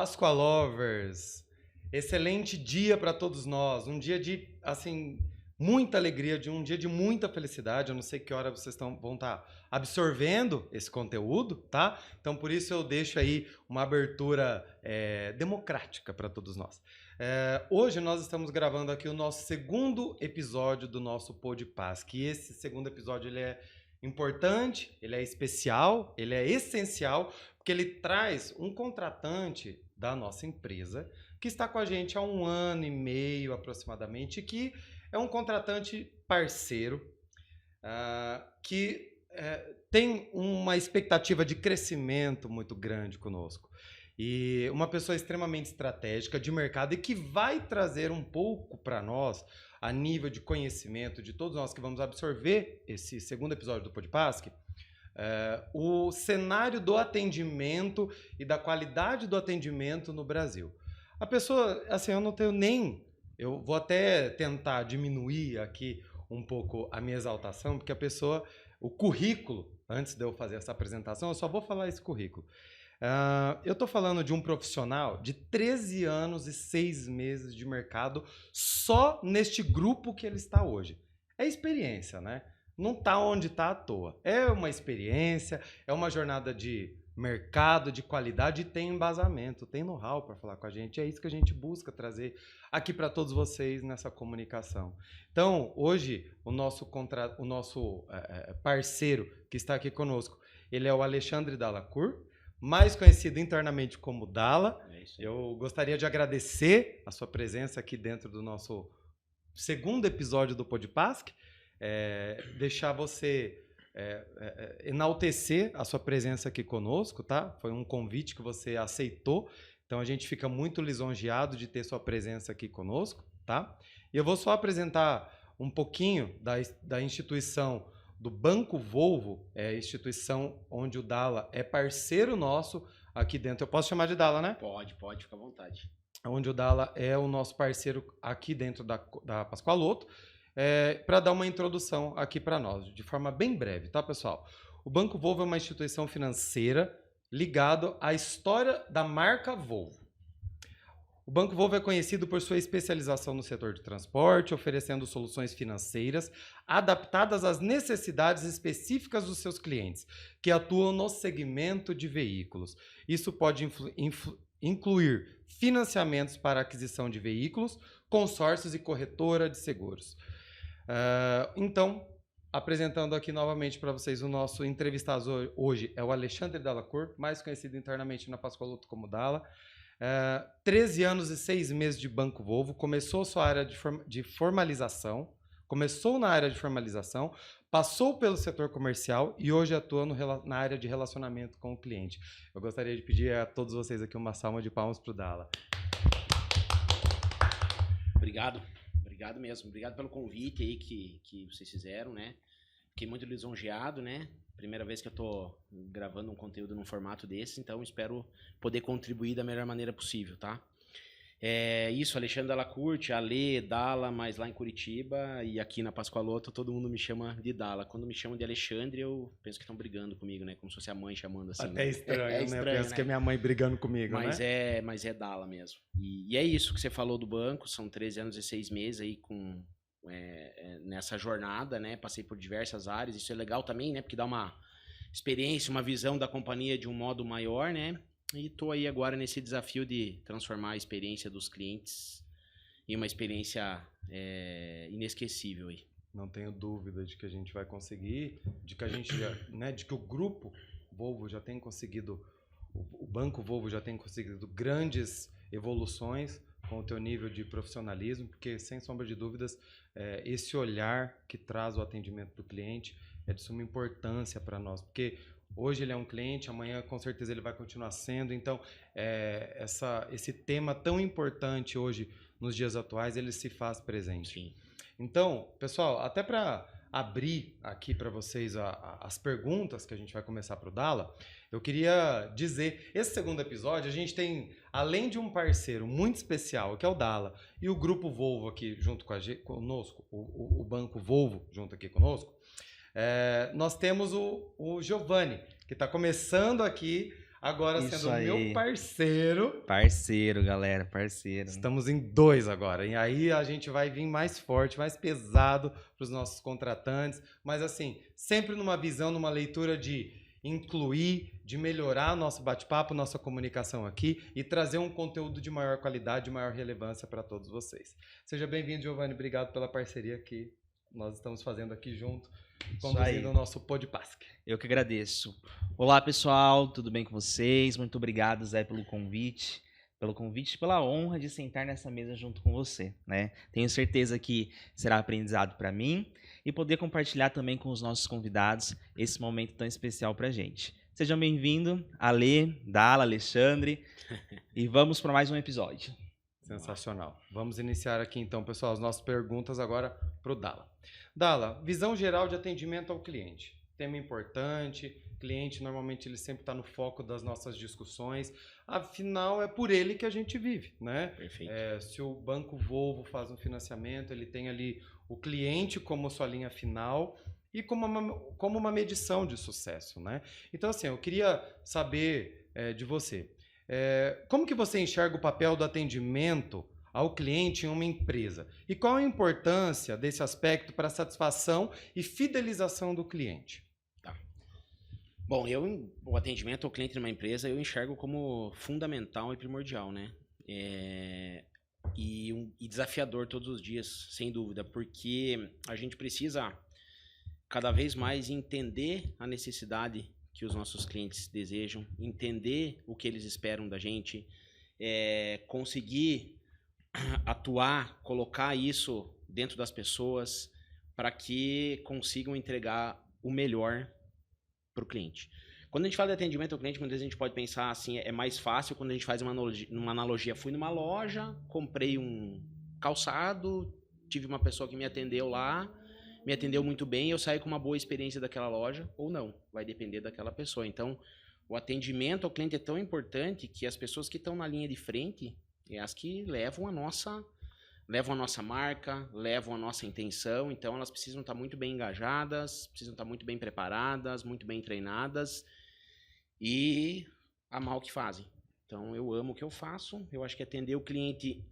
Páscoa Lovers, excelente dia para todos nós, um dia de, assim, muita alegria, um dia de muita felicidade. Eu não sei que hora vocês vão estar absorvendo esse conteúdo, tá? Então, por isso eu deixo aí uma abertura democrática para todos nós. Hoje nós estamos gravando aqui o nosso segundo episódio do nosso Podpaz, que esse segundo episódio ele é importante, ele é especial, ele é essencial, porque ele traz um contratante da nossa empresa que está com a gente há 1 ano e meio aproximadamente, que é um contratante parceiro que tem uma expectativa de crescimento muito grande conosco. E uma pessoa extremamente estratégica de mercado e que vai trazer um pouco para nós, a nível de conhecimento de todos nós que vamos absorver esse segundo episódio do Podpaz, o cenário do atendimento e da qualidade do atendimento no Brasil. A pessoa, assim, eu não tenho nem... Eu vou até tentar diminuir aqui um pouco a minha exaltação, porque a pessoa... O currículo, antes de eu fazer essa apresentação, eu só vou falar esse currículo. Eu estou falando de um profissional de 13 anos e 6 meses de mercado só neste grupo que ele está hoje. É experiência, né? Não está onde está à toa. É uma experiência, é uma jornada de mercado, de qualidade, e tem embasamento, tem know-how para falar com a gente. É isso que a gente busca trazer aqui para todos vocês nessa comunicação. Então, hoje, o nosso parceiro que está aqui conosco, ele é o Alexandre Dalacour, mais conhecido internamente como Dala. Eu gostaria de agradecer a sua presença aqui dentro do nosso segundo episódio do Podpaz, deixar você enaltecer a sua presença aqui conosco, tá? Foi um convite que você aceitou, então a gente fica muito lisonjeado de ter sua presença aqui conosco, tá? E eu vou só apresentar um pouquinho da instituição do Banco Volvo, é a instituição onde o Dala é parceiro nosso aqui dentro. Eu posso chamar de Dala, né? Pode, fica à vontade. Onde o Dala é o nosso parceiro aqui dentro da Pascoaloto, para dar uma introdução aqui para nós, de forma bem breve, tá, pessoal? O Banco Volvo é uma instituição financeira ligada à história da marca Volvo. O Banco Volvo é conhecido por sua especialização no setor de transporte, oferecendo soluções financeiras adaptadas às necessidades específicas dos seus clientes, que atuam no segmento de veículos. Isso pode incluir financiamentos para aquisição de veículos, consórcios e corretora de seguros. Então, apresentando aqui novamente para vocês o nosso entrevistador hoje é o Alexandre Dalacour, mais conhecido internamente na Pascoaloto como Dala. 13 anos e 6 meses de Banco Volvo, começou sua área de formalização, passou pelo setor comercial e hoje atua na área de relacionamento com o cliente. Eu gostaria de pedir a todos vocês aqui uma salva de palmas para o Dala. Obrigado mesmo. Obrigado pelo convite aí que vocês fizeram, né? Fiquei muito lisonjeado, né? Primeira vez que eu tô gravando um conteúdo num formato desse, então espero poder contribuir da melhor maneira possível, tá? Isso, Alexandre Dalacour, Ale, Dala, mas lá em Curitiba e aqui na Pascoaloto todo mundo me chama de Dala. Quando me chamam de Alexandre, eu penso que estão brigando comigo, né? Como se fosse a mãe chamando assim. Até estranho, né? Estranho, Eu penso que é minha mãe brigando comigo, mas né? Mas é Dala mesmo. E é isso que você falou do banco, são 13 anos e 6 meses aí nessa jornada, né? Passei por diversas áreas, isso é legal também, né? Porque dá uma experiência, uma visão da companhia de um modo maior, né? E estou aí agora nesse desafio de transformar a experiência dos clientes em uma experiência inesquecível aí. Não tenho dúvida de que a gente vai conseguir, de que a gente já, né, de que o grupo Volvo já tem conseguido, o Banco Volvo já tem conseguido grandes evoluções com o teu nível de profissionalismo, porque sem sombra de dúvidas, esse olhar que traz o atendimento do cliente é de suma importância para nós, porque hoje ele é um cliente, amanhã com certeza ele vai continuar sendo, então esse tema tão importante hoje, nos dias atuais, ele se faz presente. Sim. Então, pessoal, até para abrir aqui para vocês as perguntas que a gente vai começar para o Dala, eu queria dizer, esse segundo episódio a gente tem, além de um parceiro muito especial, que é o Dala, e o Grupo Volvo aqui junto conosco, o Banco Volvo junto aqui conosco, nós temos o Giovanni, que está começando aqui agora Isso sendo aí. meu parceiro. Parceiro, galera, parceiro. Estamos em 2 agora. E aí a gente vai vir mais forte, mais pesado para os nossos contratantes. Mas assim, sempre numa visão, numa leitura de incluir, de melhorar nosso bate-papo, nossa comunicação aqui e trazer um conteúdo de maior qualidade, de maior relevância para todos vocês. Seja bem-vindo, Giovanni. Obrigado pela parceria que nós estamos fazendo aqui junto, conduzindo o nosso Podpasc. Eu que agradeço. Olá, pessoal, tudo bem com vocês? Muito obrigado, Zé, pelo convite e pela honra de sentar nessa mesa junto com você, né? Tenho certeza que será aprendizado para mim e poder compartilhar também com os nossos convidados esse momento tão especial para a gente. Sejam bem-vindos, Ale, Dala, Alexandre, e vamos para mais um episódio. Sensacional. Vamos iniciar aqui então, pessoal, as nossas perguntas agora para o Dala. Dala, visão geral de atendimento ao cliente. Tema importante, cliente normalmente ele sempre está no foco das nossas discussões, afinal é por ele que a gente vive, né? Perfeito. Se o Banco Volvo faz um financiamento, ele tem ali o cliente como sua linha final e como uma medição de sucesso, né? Então assim, eu queria saber de você, como que você enxerga o papel do atendimento ao cliente em uma empresa? E qual a importância desse aspecto para a satisfação e fidelização do cliente? Bom, o atendimento ao cliente numa empresa eu enxergo como fundamental e primordial, né? E desafiador todos os dias, sem dúvida, porque a gente precisa cada vez mais entender a necessidade que os nossos clientes desejam, entender o que eles esperam da gente, conseguir atuar, colocar isso dentro das pessoas para que consigam entregar o melhor para o cliente. Quando a gente fala de atendimento ao cliente, muitas vezes a gente pode pensar assim, é mais fácil quando a gente faz uma analogia. Fui numa loja, comprei um calçado, tive uma pessoa que me atendeu lá, me atendeu muito bem, eu saí com uma boa experiência daquela loja, ou não, vai depender daquela pessoa. Então, o atendimento ao cliente é tão importante que as pessoas que estão na linha de frente é as que levam a nossa marca, levam a nossa intenção, então elas precisam estar muito bem engajadas, precisam estar muito bem preparadas, muito bem treinadas e amar o que fazem. Então eu amo o que eu faço, eu acho que atender o cliente,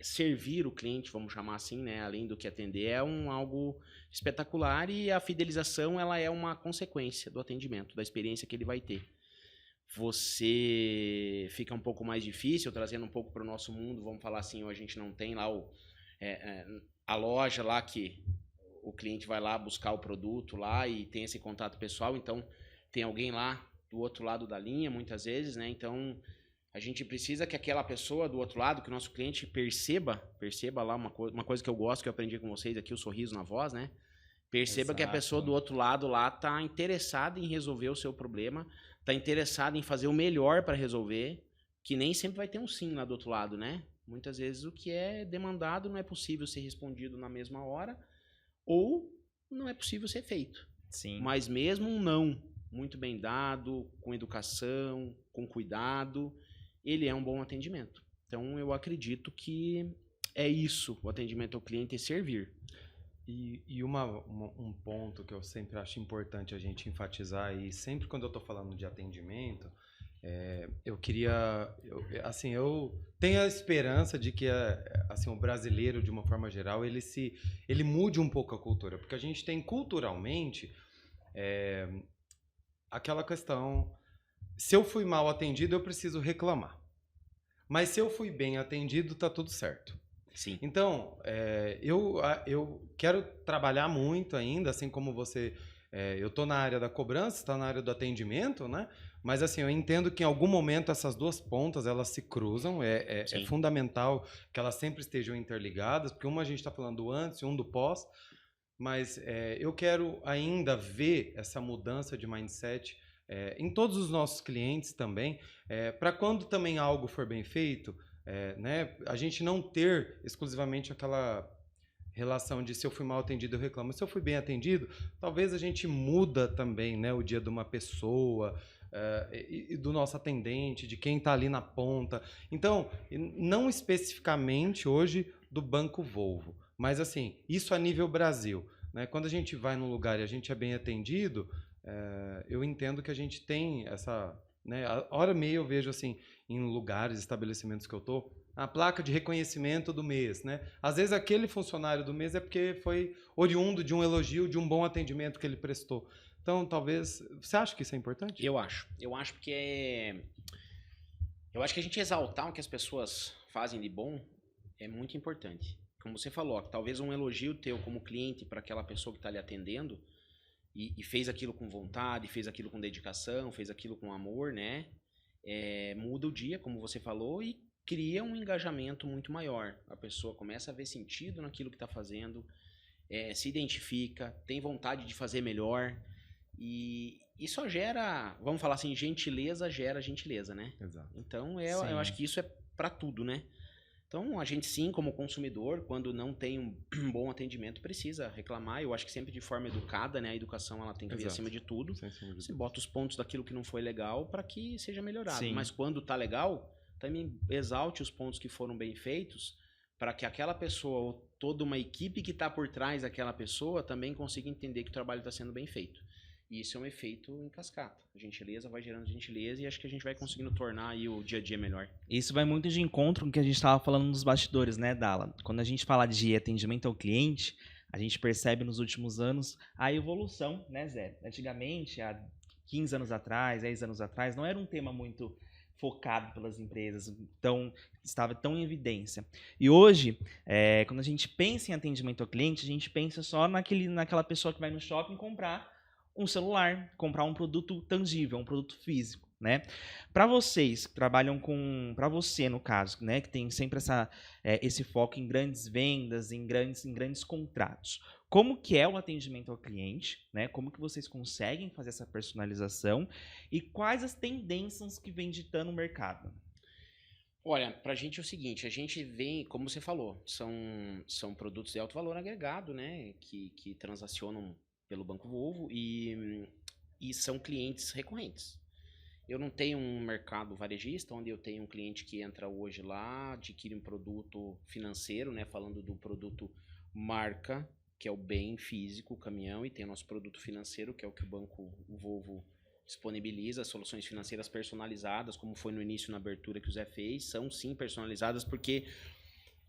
servir o cliente, vamos chamar assim, né, além do que atender, é algo espetacular e a fidelização ela é uma consequência do atendimento, da experiência que ele vai ter. Você fica um pouco mais difícil, trazendo um pouco para o nosso mundo, vamos falar assim, a gente não tem lá a loja lá que o cliente vai lá buscar o produto lá e tem esse contato pessoal, então tem alguém lá do outro lado da linha, muitas vezes, né? Então, a gente precisa que aquela pessoa do outro lado, que o nosso cliente perceba lá uma coisa que eu gosto, que eu aprendi com vocês aqui, o sorriso na voz, né? Perceba que a pessoa do outro lado lá está interessada em resolver o seu problema, está interessada em fazer o melhor para resolver, que nem sempre vai ter um sim lá do outro lado, né? Muitas vezes o que é demandado não é possível ser respondido na mesma hora ou não é possível ser feito. Sim. Mas mesmo um não muito bem dado, com educação, com cuidado, ele é um bom atendimento. Então eu acredito que é isso, o atendimento ao cliente é servir. E um ponto que eu sempre acho importante a gente enfatizar, e sempre quando eu estou falando de atendimento, eu tenho a esperança de que assim, o brasileiro, de uma forma geral, ele mude um pouco a cultura, porque a gente tem culturalmente aquela questão, se eu fui mal atendido, eu preciso reclamar. Mas se eu fui bem atendido, tá tudo certo. Sim. Então, eu quero trabalhar muito ainda, assim como você. Eu estou na área da cobrança, está na área do atendimento, né? Mas assim, eu entendo que em algum momento essas duas pontas elas se cruzam. É fundamental que elas sempre estejam interligadas, porque uma a gente está falando do antes e um do pós. Mas eu quero ainda ver essa mudança de mindset em todos os nossos clientes também, para quando também algo for bem feito, né, a gente não ter exclusivamente aquela relação de se eu fui mal atendido eu reclamo. Se eu fui bem atendido, talvez a gente muda também, né, o dia de uma pessoa, e do nosso atendente, de quem está ali na ponta. Então, não especificamente hoje do Banco Volvo, mas assim, isso a nível Brasil, né? Quando a gente vai num lugar e a gente é bem atendido, eu entendo que a gente tem essa... Né, a hora e meia eu vejo assim, em lugares, estabelecimentos que eu tô, a placa de reconhecimento do mês, né? Às vezes aquele funcionário do mês é porque foi oriundo de um elogio, de um bom atendimento que ele prestou. Então, talvez... Você acha que isso é importante? Eu acho. Eu acho porque eu acho que a gente exaltar o que as pessoas fazem de bom é muito importante. Como você falou, talvez um elogio teu como cliente para aquela pessoa que está lhe atendendo e fez aquilo com vontade, fez aquilo com dedicação, fez aquilo com amor, né? Muda o dia, como você falou, e cria um engajamento muito maior. A pessoa começa a ver sentido naquilo que está fazendo, se identifica, tem vontade de fazer melhor. E só gera, vamos falar assim, gentileza gera gentileza, né? Exato. Então, eu acho que isso é para tudo, né? Então, a gente sim, como consumidor, quando não tem um bom atendimento, precisa reclamar. Eu acho que sempre de forma educada, né? A educação ela tem que vir acima de tudo. Você bota os pontos daquilo que não foi legal para que seja melhorado. Sim. Mas quando tá legal, também exalte os pontos que foram bem feitos para que aquela pessoa ou toda uma equipe que está por trás daquela pessoa também consiga entender que o trabalho está sendo bem feito. E isso é um efeito em cascata. A gentileza vai gerando gentileza e acho que a gente vai conseguindo tornar aí o dia a dia melhor. Isso vai muito de encontro com o que a gente estava falando nos bastidores, né, Dala? Quando a gente fala de atendimento ao cliente, a gente percebe nos últimos anos a evolução, né, Zé? Antigamente, há 15 anos atrás, 10 anos atrás, não era um tema muito focado pelas empresas, então estava tão em evidência. E hoje, quando a gente pensa em atendimento ao cliente, a gente pensa só naquela pessoa que vai no shopping comprar um celular, comprar um produto tangível, um produto físico, né? Para vocês que trabalham para você no caso, né, que tem sempre esse foco em grandes vendas, em grandes contratos. Como que é o atendimento ao cliente, né? Como que vocês conseguem fazer essa personalização e quais as tendências que vem ditando o mercado? Olha, pra gente é o seguinte, a gente vem, como você falou, são produtos de alto valor agregado, né, que transacionam pelo Banco Volvo e são clientes recorrentes. Eu não tenho um mercado varejista, onde eu tenho um cliente que entra hoje lá, adquire um produto financeiro, né, falando do produto marca, que é o bem físico, o caminhão, e tem o nosso produto financeiro, que é o que o Banco Volvo disponibiliza, soluções financeiras personalizadas, como foi no início na abertura que o Zé fez, são sim personalizadas, porque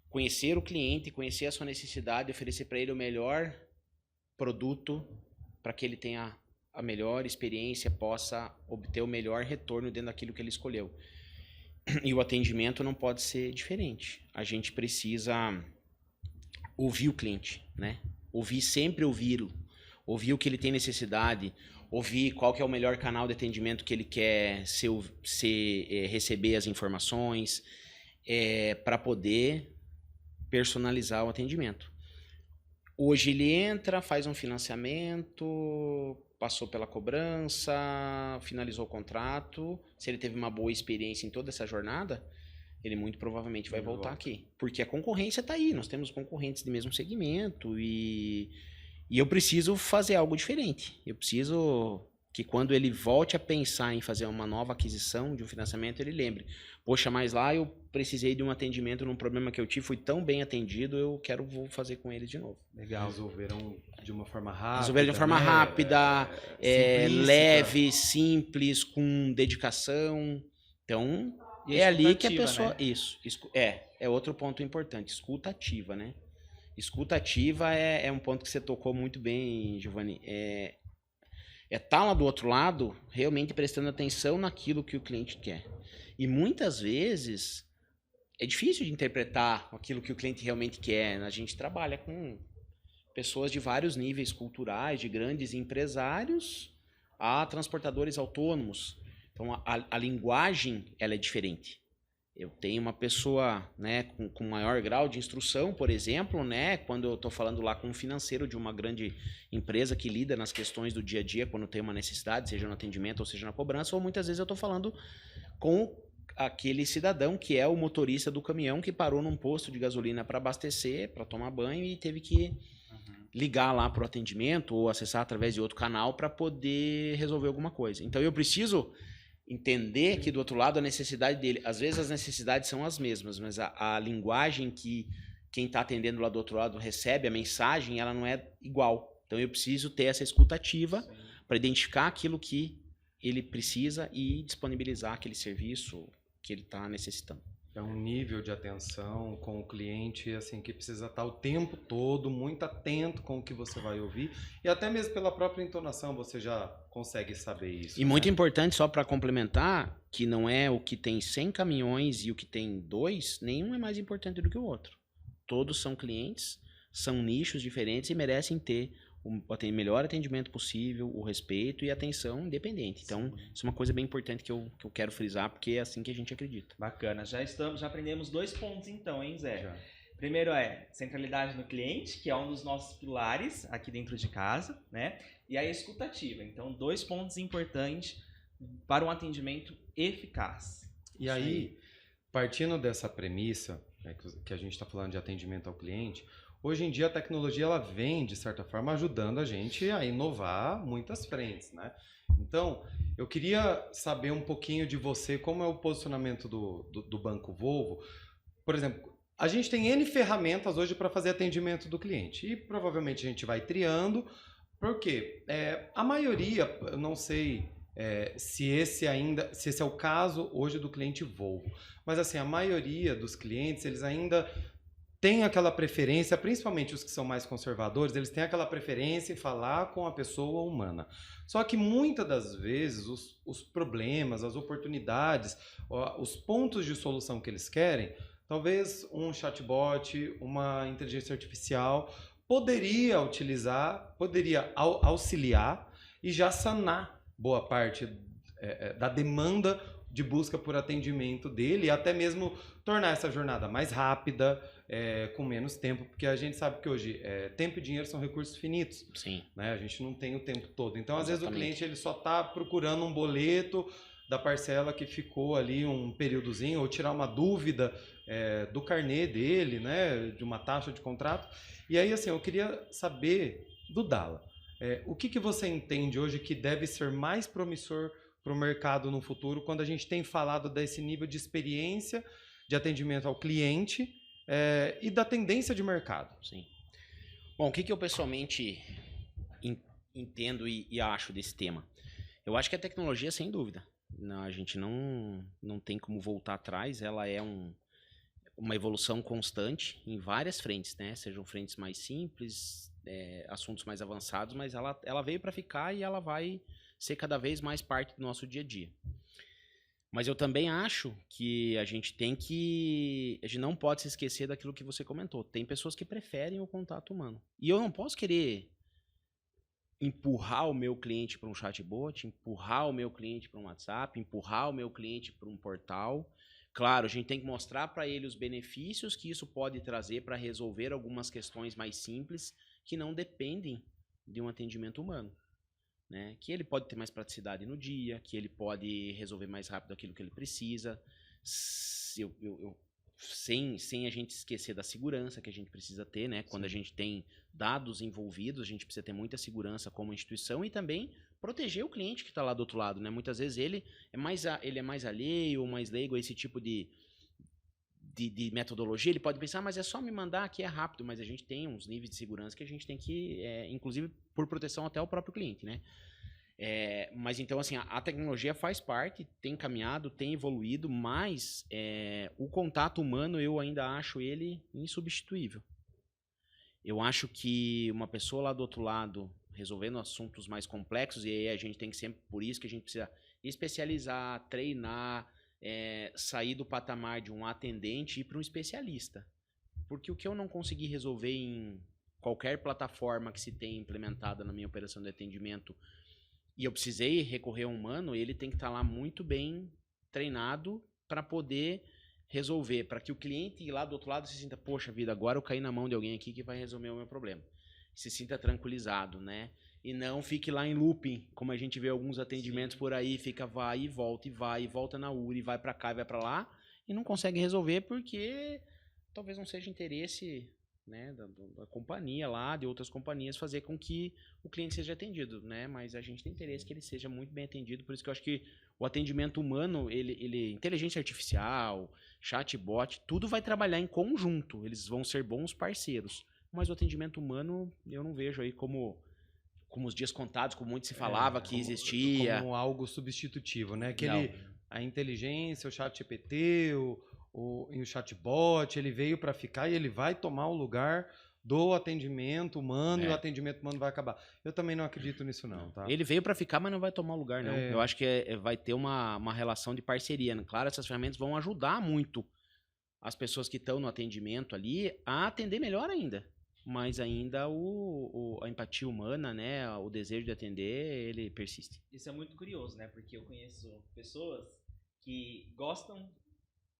conhecer o cliente, conhecer a sua necessidade, oferecer para ele o melhor produto para que ele tenha a melhor experiência, possa obter o melhor retorno dentro daquilo que ele escolheu. E o atendimento não pode ser diferente. A gente precisa ouvir o cliente, né? Sempre ouvi-lo. Ouvir o que ele tem necessidade, ouvir qual que é o melhor canal de atendimento que ele quer receber as informações, para poder personalizar o atendimento. Hoje ele entra, faz um financiamento, passou pela cobrança, finalizou o contrato. Se ele teve uma boa experiência em toda essa jornada, ele muito provavelmente vai voltar aqui. Porque a concorrência está aí, nós temos concorrentes do mesmo segmento e eu preciso fazer algo diferente. Eu preciso que quando ele volte a pensar em fazer uma nova aquisição de um financiamento, ele lembre. Poxa, mas lá eu precisei de um atendimento num problema que eu tive, fui tão bem atendido, vou fazer com eles de novo. Legal. Resolveram de uma forma rápida. Resolveram de uma forma rápida, leve, simples, com dedicação. Então, é ali que a pessoa... Né? Isso. É outro ponto importante. Escuta ativa, né? Escuta ativa é um ponto que você tocou muito bem, Giovanni. Tá lá do outro lado, realmente prestando atenção naquilo que o cliente quer. E muitas vezes é difícil de interpretar aquilo que o cliente realmente quer. A gente trabalha com pessoas de vários níveis culturais, de grandes empresários a transportadores autônomos. Então a linguagem ela é diferente. Eu tenho uma pessoa, né, com maior grau de instrução, por exemplo, né, quando eu estou falando lá com um financeiro de uma grande empresa que lida nas questões do dia a dia, quando tem uma necessidade, seja no atendimento ou seja na cobrança, ou muitas vezes eu estou falando com aquele cidadão que é o motorista do caminhão que parou num posto de gasolina para abastecer, para tomar banho e teve que ligar lá para o atendimento ou acessar através de outro canal para poder resolver alguma coisa. Então eu preciso entender que do outro lado a necessidade dele, às vezes as necessidades são as mesmas, mas a linguagem que quem está atendendo lá do outro lado recebe, a mensagem, ela não é igual. Então eu preciso ter essa escuta ativa para identificar aquilo que ele precisa e disponibilizar aquele serviço que ele está necessitando. É um nível de atenção com o cliente, assim, que precisa estar o tempo todo muito atento com o que você vai ouvir. E até mesmo pela própria entonação você já consegue saber isso. E muito importante, só para complementar, que não é o que tem 100 caminhões e o que tem 2, nenhum é mais importante do que o outro. Todos são clientes, são nichos diferentes e merecem ter o melhor atendimento possível, o respeito e a atenção independente. Então, isso é uma coisa bem importante que eu quero frisar, porque é assim que a gente acredita. Bacana. Já aprendemos 2 pontos então, hein, Zé? Já. Primeiro é centralidade no cliente, que é um dos nossos pilares aqui dentro de casa, né? E a escutativa. Então, 2 pontos importantes para um atendimento eficaz. E aí, partindo dessa premissa, né, que a gente está falando de atendimento ao cliente, hoje em dia a tecnologia ela vem, de certa forma, ajudando a gente a inovar muitas frentes, né? Então, eu queria saber um pouquinho de você, como é o posicionamento do Banco Volvo. Por exemplo, a gente tem N ferramentas hoje para fazer atendimento do cliente e provavelmente a gente vai triando, porque a maioria, eu não sei se esse é o caso hoje do cliente Volvo, mas assim, a maioria dos clientes, eles ainda tem aquela preferência, principalmente os que são mais conservadores, eles têm aquela preferência em falar com a pessoa humana. Só que muitas das vezes os problemas, as oportunidades, os pontos de solução que eles querem, talvez um chatbot, uma inteligência artificial poderia auxiliar e já sanar boa parte da demanda de busca por atendimento dele e até mesmo tornar essa jornada mais rápida, com menos tempo, porque a gente sabe que hoje tempo e dinheiro são recursos finitos. Sim. Né? A gente não tem o tempo todo. Então, às vezes, o Exatamente. cliente ele só está procurando um boleto da parcela que ficou ali um períodozinho, ou tirar uma dúvida do carnê dele, né? De uma taxa de contrato. E aí, assim, eu queria saber do Dala. O que você entende hoje que deve ser mais promissor para o mercado no futuro, quando a gente tem falado desse nível de experiência de atendimento ao cliente e da tendência de mercado? Sim. Bom, o que eu pessoalmente entendo e acho desse tema? Eu acho que a tecnologia, sem dúvida, a gente não tem como voltar atrás, ela é uma evolução constante em várias frentes, né? Sejam frentes mais simples, assuntos mais avançados, mas ela veio para ficar e ela vai ser cada vez mais parte do nosso dia a dia. Mas eu também acho que a gente não pode se esquecer daquilo que você comentou. Tem pessoas que preferem o contato humano. E eu não posso querer empurrar o meu cliente para um chatbot, empurrar o meu cliente para um WhatsApp, empurrar o meu cliente para um portal. Claro, a gente tem que mostrar para ele os benefícios que isso pode trazer para resolver algumas questões mais simples que não dependem de um atendimento humano. Né? Que ele pode ter mais praticidade no dia, que ele pode resolver mais rápido aquilo que ele precisa, sem a gente esquecer da segurança que a gente precisa ter, né? Quando a gente tem dados envolvidos, a gente precisa ter muita segurança como instituição e também proteger o cliente que está lá do outro lado, né? Muitas vezes ele é mais alheio ou mais leigo a esse tipo de metodologia. Ele pode pensar, mas é só me mandar aqui, é rápido, mas a gente tem uns níveis de segurança que a gente tem que, inclusive por proteção até ao próprio cliente, né? Mas então, assim, a tecnologia faz parte, tem caminhado, tem evoluído, mas o contato humano eu ainda acho ele insubstituível. Eu acho que uma pessoa lá do outro lado, resolvendo assuntos mais complexos, e aí a gente tem que sempre, por isso que a gente precisa especializar, treinar, sair do patamar de um atendente e ir para um especialista. Porque o que eu não consegui resolver em qualquer plataforma que se tenha implementada na minha operação de atendimento e eu precisei recorrer a um humano, ele tem que estar lá muito bem treinado para poder resolver, para que o cliente lá do outro lado se sinta, poxa vida, agora eu caí na mão de alguém aqui que vai resolver o meu problema. Se sinta tranquilizado, né? E não fique lá em looping, como a gente vê alguns atendimentos por aí, fica vai e volta na URI, vai para cá e vai para lá, e não consegue resolver porque talvez não seja interesse, né, da companhia lá, de outras companhias, fazer com que o cliente seja atendido, né? Mas a gente tem interesse que ele seja muito bem atendido, por isso que eu acho que o atendimento humano, inteligência artificial, chatbot, tudo vai trabalhar em conjunto, eles vão ser bons parceiros, mas o atendimento humano eu não vejo aí como como os dias contados, como muito se falava que como, existia. como algo substitutivo, né? Não. A inteligência, o chat GPT, e o chatbot, ele veio para ficar e ele vai tomar o lugar do atendimento humano e o atendimento humano vai acabar. Eu também não acredito nisso não, tá? Ele veio para ficar, mas não vai tomar lugar, não. Eu acho que vai ter uma relação de parceria, né? Claro, essas ferramentas vão ajudar muito as pessoas que estão no atendimento ali a atender melhor ainda. Mas ainda a empatia humana, né? O desejo de atender, ele persiste. Isso é muito curioso, né? Porque eu conheço pessoas que gostam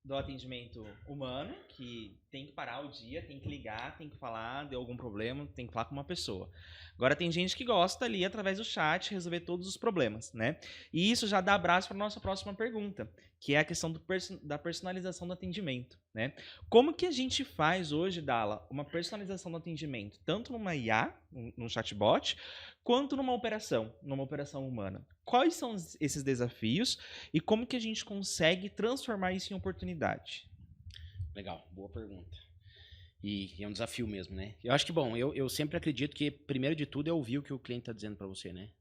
do atendimento humano, que tem que parar o dia, tem que ligar, tem que falar de algum problema, tem que falar com uma pessoa. Agora tem gente que gosta ali, através do chat, resolver todos os problemas, né? E isso já dá abraço para a nossa próxima pergunta, que é a questão da personalização do atendimento, né? Como que a gente faz hoje, Dala, uma personalização do atendimento, tanto numa IA, num chatbot, quanto numa operação humana? Quais são esses desafios e como que a gente consegue transformar isso em oportunidade? Legal, boa pergunta. E é um desafio mesmo, né? Eu acho que, bom, eu sempre acredito que, primeiro de tudo, é ouvir o que o cliente está dizendo para você, né?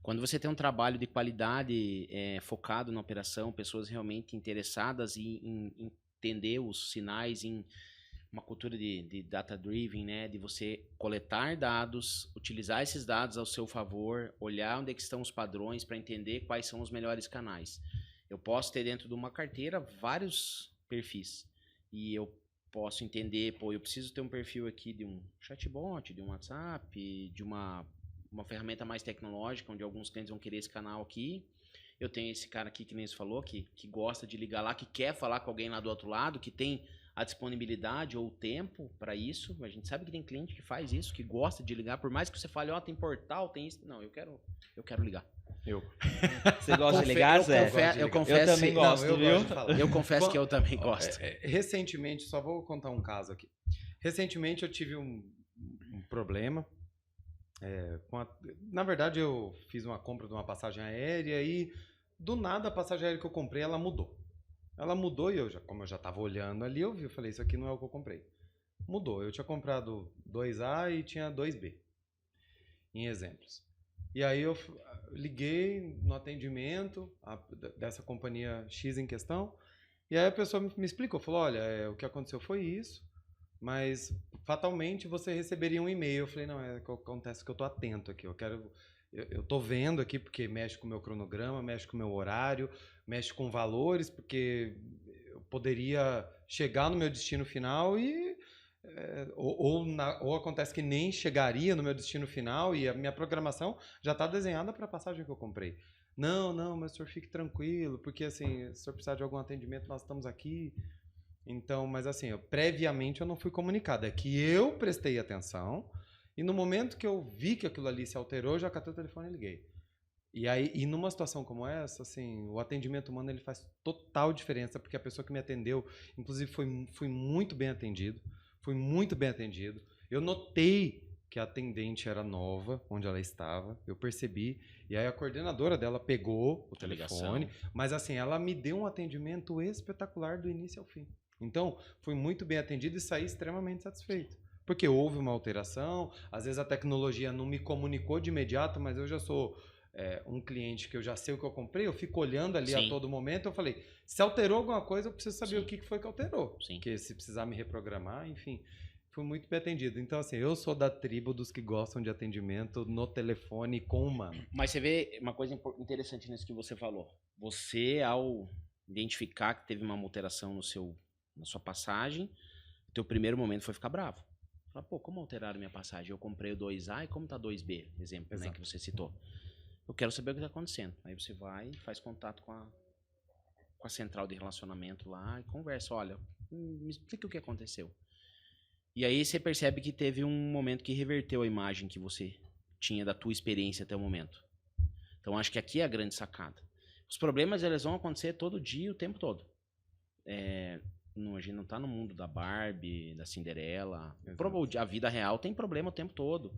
Quando você tem um trabalho de qualidade focado na operação, pessoas realmente interessadas em entender os sinais, em uma cultura de data-driven, né? De você coletar dados, utilizar esses dados ao seu favor, olhar onde é que estão os padrões para entender quais são os melhores canais. Eu posso ter dentro de uma carteira vários perfis e eu posso entender, pô, eu preciso ter um perfil aqui de um chatbot, de um WhatsApp, de uma ferramenta mais tecnológica, onde alguns clientes vão querer esse canal aqui. Eu tenho esse cara aqui, que nem você falou, que gosta de ligar lá, que quer falar com alguém lá do outro lado, que tem a disponibilidade ou o tempo para isso. A gente sabe que tem cliente que faz isso, que gosta de ligar, por mais que você fale, tem portal, tem isso. Não, eu quero ligar. Você gosta de ligar, Zé? Eu confesso. Eu também gosto, eu viu? gosto de falar. Eu confesso que eu também gosto. Recentemente, só vou contar um caso aqui. Recentemente eu tive um problema. Na verdade, eu fiz uma compra de uma passagem aérea e do nada a passagem aérea que eu comprei, ela mudou. Ela mudou e como eu já estava olhando ali, eu falei, isso aqui não é o que eu comprei. Mudou. Eu tinha comprado 2A e tinha 2B, em exemplos. E aí eu liguei no atendimento dessa companhia X em questão, e aí a pessoa me explicou, falou, olha, o que aconteceu foi isso, mas fatalmente você receberia um e-mail. Eu falei, não, acontece que eu tô atento aqui, eu tô vendo aqui porque mexe com o meu cronograma, mexe com o meu horário, mexe com valores, porque eu poderia chegar no meu destino final e ou acontece que nem chegaria no meu destino final e a minha programação já está desenhada para a passagem que eu comprei. Não, mas o senhor fique tranquilo, porque assim, se o senhor precisar de algum atendimento, nós estamos aqui. Então, mas assim, previamente eu não fui comunicado. É que eu prestei atenção e no momento que eu vi que aquilo ali se alterou, eu já catei o telefone e liguei. E numa situação como essa, assim, o atendimento humano ele faz total diferença, porque a pessoa que me atendeu, inclusive, foi muito bem atendido. Fui muito bem atendido. Eu notei que a atendente era nova, onde ela estava. Eu percebi. E aí a coordenadora dela pegou o telefone. Mas assim, ela me deu um atendimento espetacular do início ao fim. Então, fui muito bem atendido e saí extremamente satisfeito. Porque houve uma alteração. Às vezes a tecnologia não me comunicou de imediato, mas eu já sou um cliente que eu já sei o que eu comprei. Eu fico olhando ali a todo momento. Eu falei, se alterou alguma coisa, eu preciso saber o que foi que alterou. Porque se precisar me reprogramar, enfim, fui muito bem atendido. Então, assim, eu sou da tribo dos que gostam de atendimento no telefone com humano. Mas você vê uma coisa interessante nisso que você falou. Você, ao identificar que teve uma alteração na sua passagem, o teu primeiro momento foi ficar bravo. Falar, pô, como alteraram minha passagem? Eu comprei o 2A e como tá 2B? Exemplo, né, que você citou. Eu quero saber o que está acontecendo. Aí você vai e faz contato com a central de relacionamento lá e conversa. Olha, me explica o que aconteceu. E aí você percebe que teve um momento que reverteu a imagem que você tinha da tua experiência até o momento. Então acho que aqui é a grande sacada. Os problemas eles vão acontecer todo dia, o tempo todo. A gente não está no mundo da Barbie, da Cinderela. A vida real tem problema o tempo todo.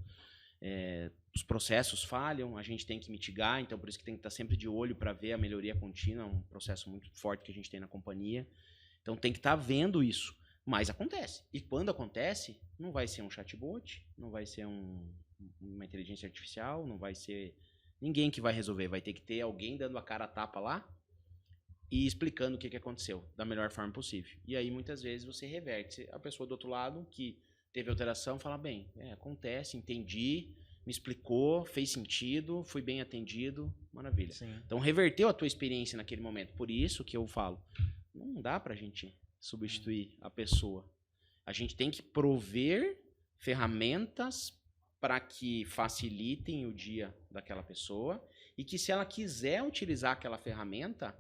Os processos falham, a gente tem que mitigar, então por isso que tem que estar sempre de olho para ver a melhoria contínua, é um processo muito forte que a gente tem na companhia. Então tem que estar vendo isso, mas acontece. E quando acontece, não vai ser um chatbot, não vai ser um uma inteligência artificial, não vai ser ninguém que vai resolver. Vai ter que ter alguém dando a cara a tapa lá e explicando o que aconteceu da melhor forma possível. E aí, muitas vezes, você reverte. A pessoa do outro lado, que teve alteração, fala, bem, acontece, entendi, me explicou, fez sentido, fui bem atendido, maravilha. Sim. Então, reverteu a tua experiência naquele momento. Por isso que eu falo, não dá pra gente substituir a pessoa. A gente tem que prover ferramentas para que facilitem o dia daquela pessoa e que, se ela quiser utilizar aquela ferramenta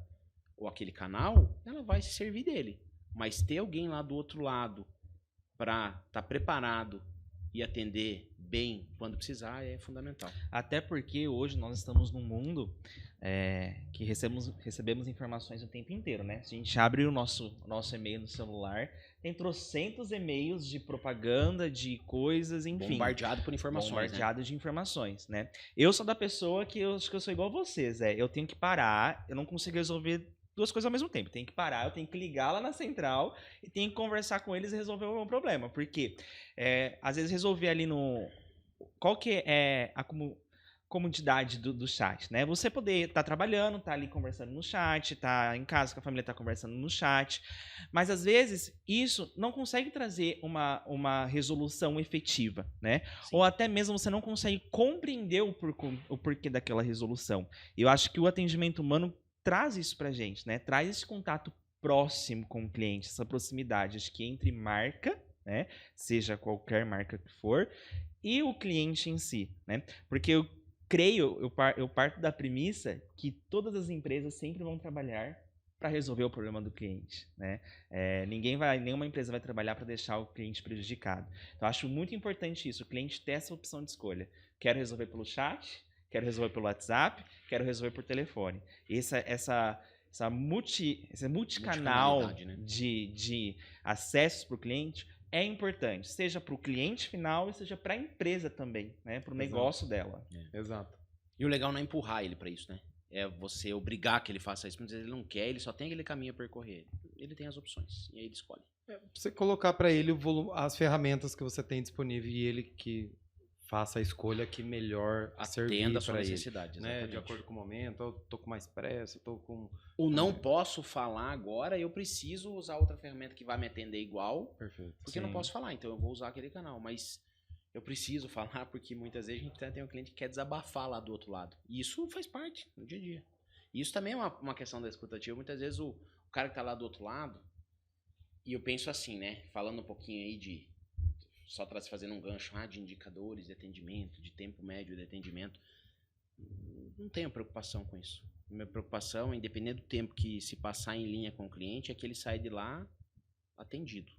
ou aquele canal, ela vai se servir dele. Mas ter alguém lá do outro lado para estar preparado e atender bem quando precisar é fundamental. Até porque hoje nós estamos num mundo que recebemos informações o tempo inteiro, né? Se a gente abre o nosso e-mail no celular, tem trocentos e-mails de propaganda, de coisas, enfim. Bombardeado por informações, Bombardeado de informações, né? Eu sou da pessoa que eu acho que eu sou igual a vocês, eu tenho que parar, eu não consigo resolver duas coisas ao mesmo tempo. Tem que parar, eu tenho que ligar lá na central e tenho que conversar com eles e resolver o meu problema. Porque, às vezes, resolver ali no... Qual que é a comodidade do chat, né? Você poder estar trabalhando, estar ali conversando no chat, estar em casa com a família, estar conversando no chat. Mas, às vezes, isso não consegue trazer uma resolução efetiva, né? Sim. Ou até mesmo você não consegue compreender o porquê daquela resolução. Eu acho que o atendimento humano traz isso pra gente, né? Traz esse contato próximo com o cliente, essa proximidade, acho que entre marca, né? Seja qualquer marca que for, e o cliente em si, né? Porque eu creio, eu parto da premissa que todas as empresas sempre vão trabalhar para resolver o problema do cliente, né? Nenhuma empresa vai trabalhar para deixar o cliente prejudicado. Então, acho muito importante isso, o cliente ter essa opção de escolha. Quero resolver pelo chat, quero resolver pelo WhatsApp, quero resolver por telefone. Esse multicanal, né, de acessos para o cliente é importante, seja para o cliente final e seja para a empresa também, né, para o negócio dela. Exato. E o legal não é empurrar ele para isso, né? É você obrigar que ele faça isso. Muitas vezes ele não quer, ele só tem aquele caminho a percorrer. Ele tem as opções e aí ele escolhe. Você colocar para ele as ferramentas que você tem disponível e ele que faça a escolha que melhor servir para ele, né? De acordo com o momento, eu tô com mais pressa, tô com... Ou não posso falar agora, eu preciso usar outra ferramenta que vai me atender igual. Perfeito. Porque eu não posso falar, então eu vou usar aquele canal, mas eu preciso falar porque muitas vezes a gente tem um cliente que quer desabafar lá do outro lado. E isso faz parte do dia a dia. E isso também é uma questão da escutativa. Muitas vezes o cara que tá lá do outro lado, e eu penso assim, né? Falando um pouquinho aí de... Só fazendo um gancho de indicadores de atendimento, de tempo médio de atendimento. Não tenho preocupação com isso. Minha preocupação, independente do tempo que se passar em linha com o cliente, é que ele saia de lá atendido.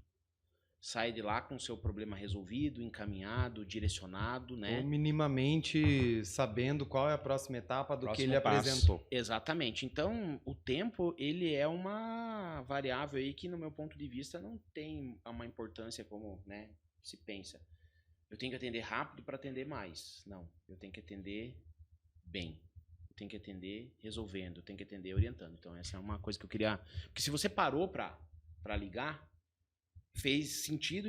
Sai de lá com o seu problema resolvido, encaminhado, direcionado, né? Ou minimamente sabendo qual é a próxima etapa do que ele apresentou. Exatamente. Então, o tempo, ele é uma variável aí que, no meu ponto de vista, não tem uma importância como, né, se pensa. Eu tenho que atender rápido para atender mais. Não, eu tenho que atender bem. Eu tenho que atender resolvendo, eu tenho que atender orientando. Então, essa é uma coisa que eu queria... Porque se você parou para ligar, fez sentido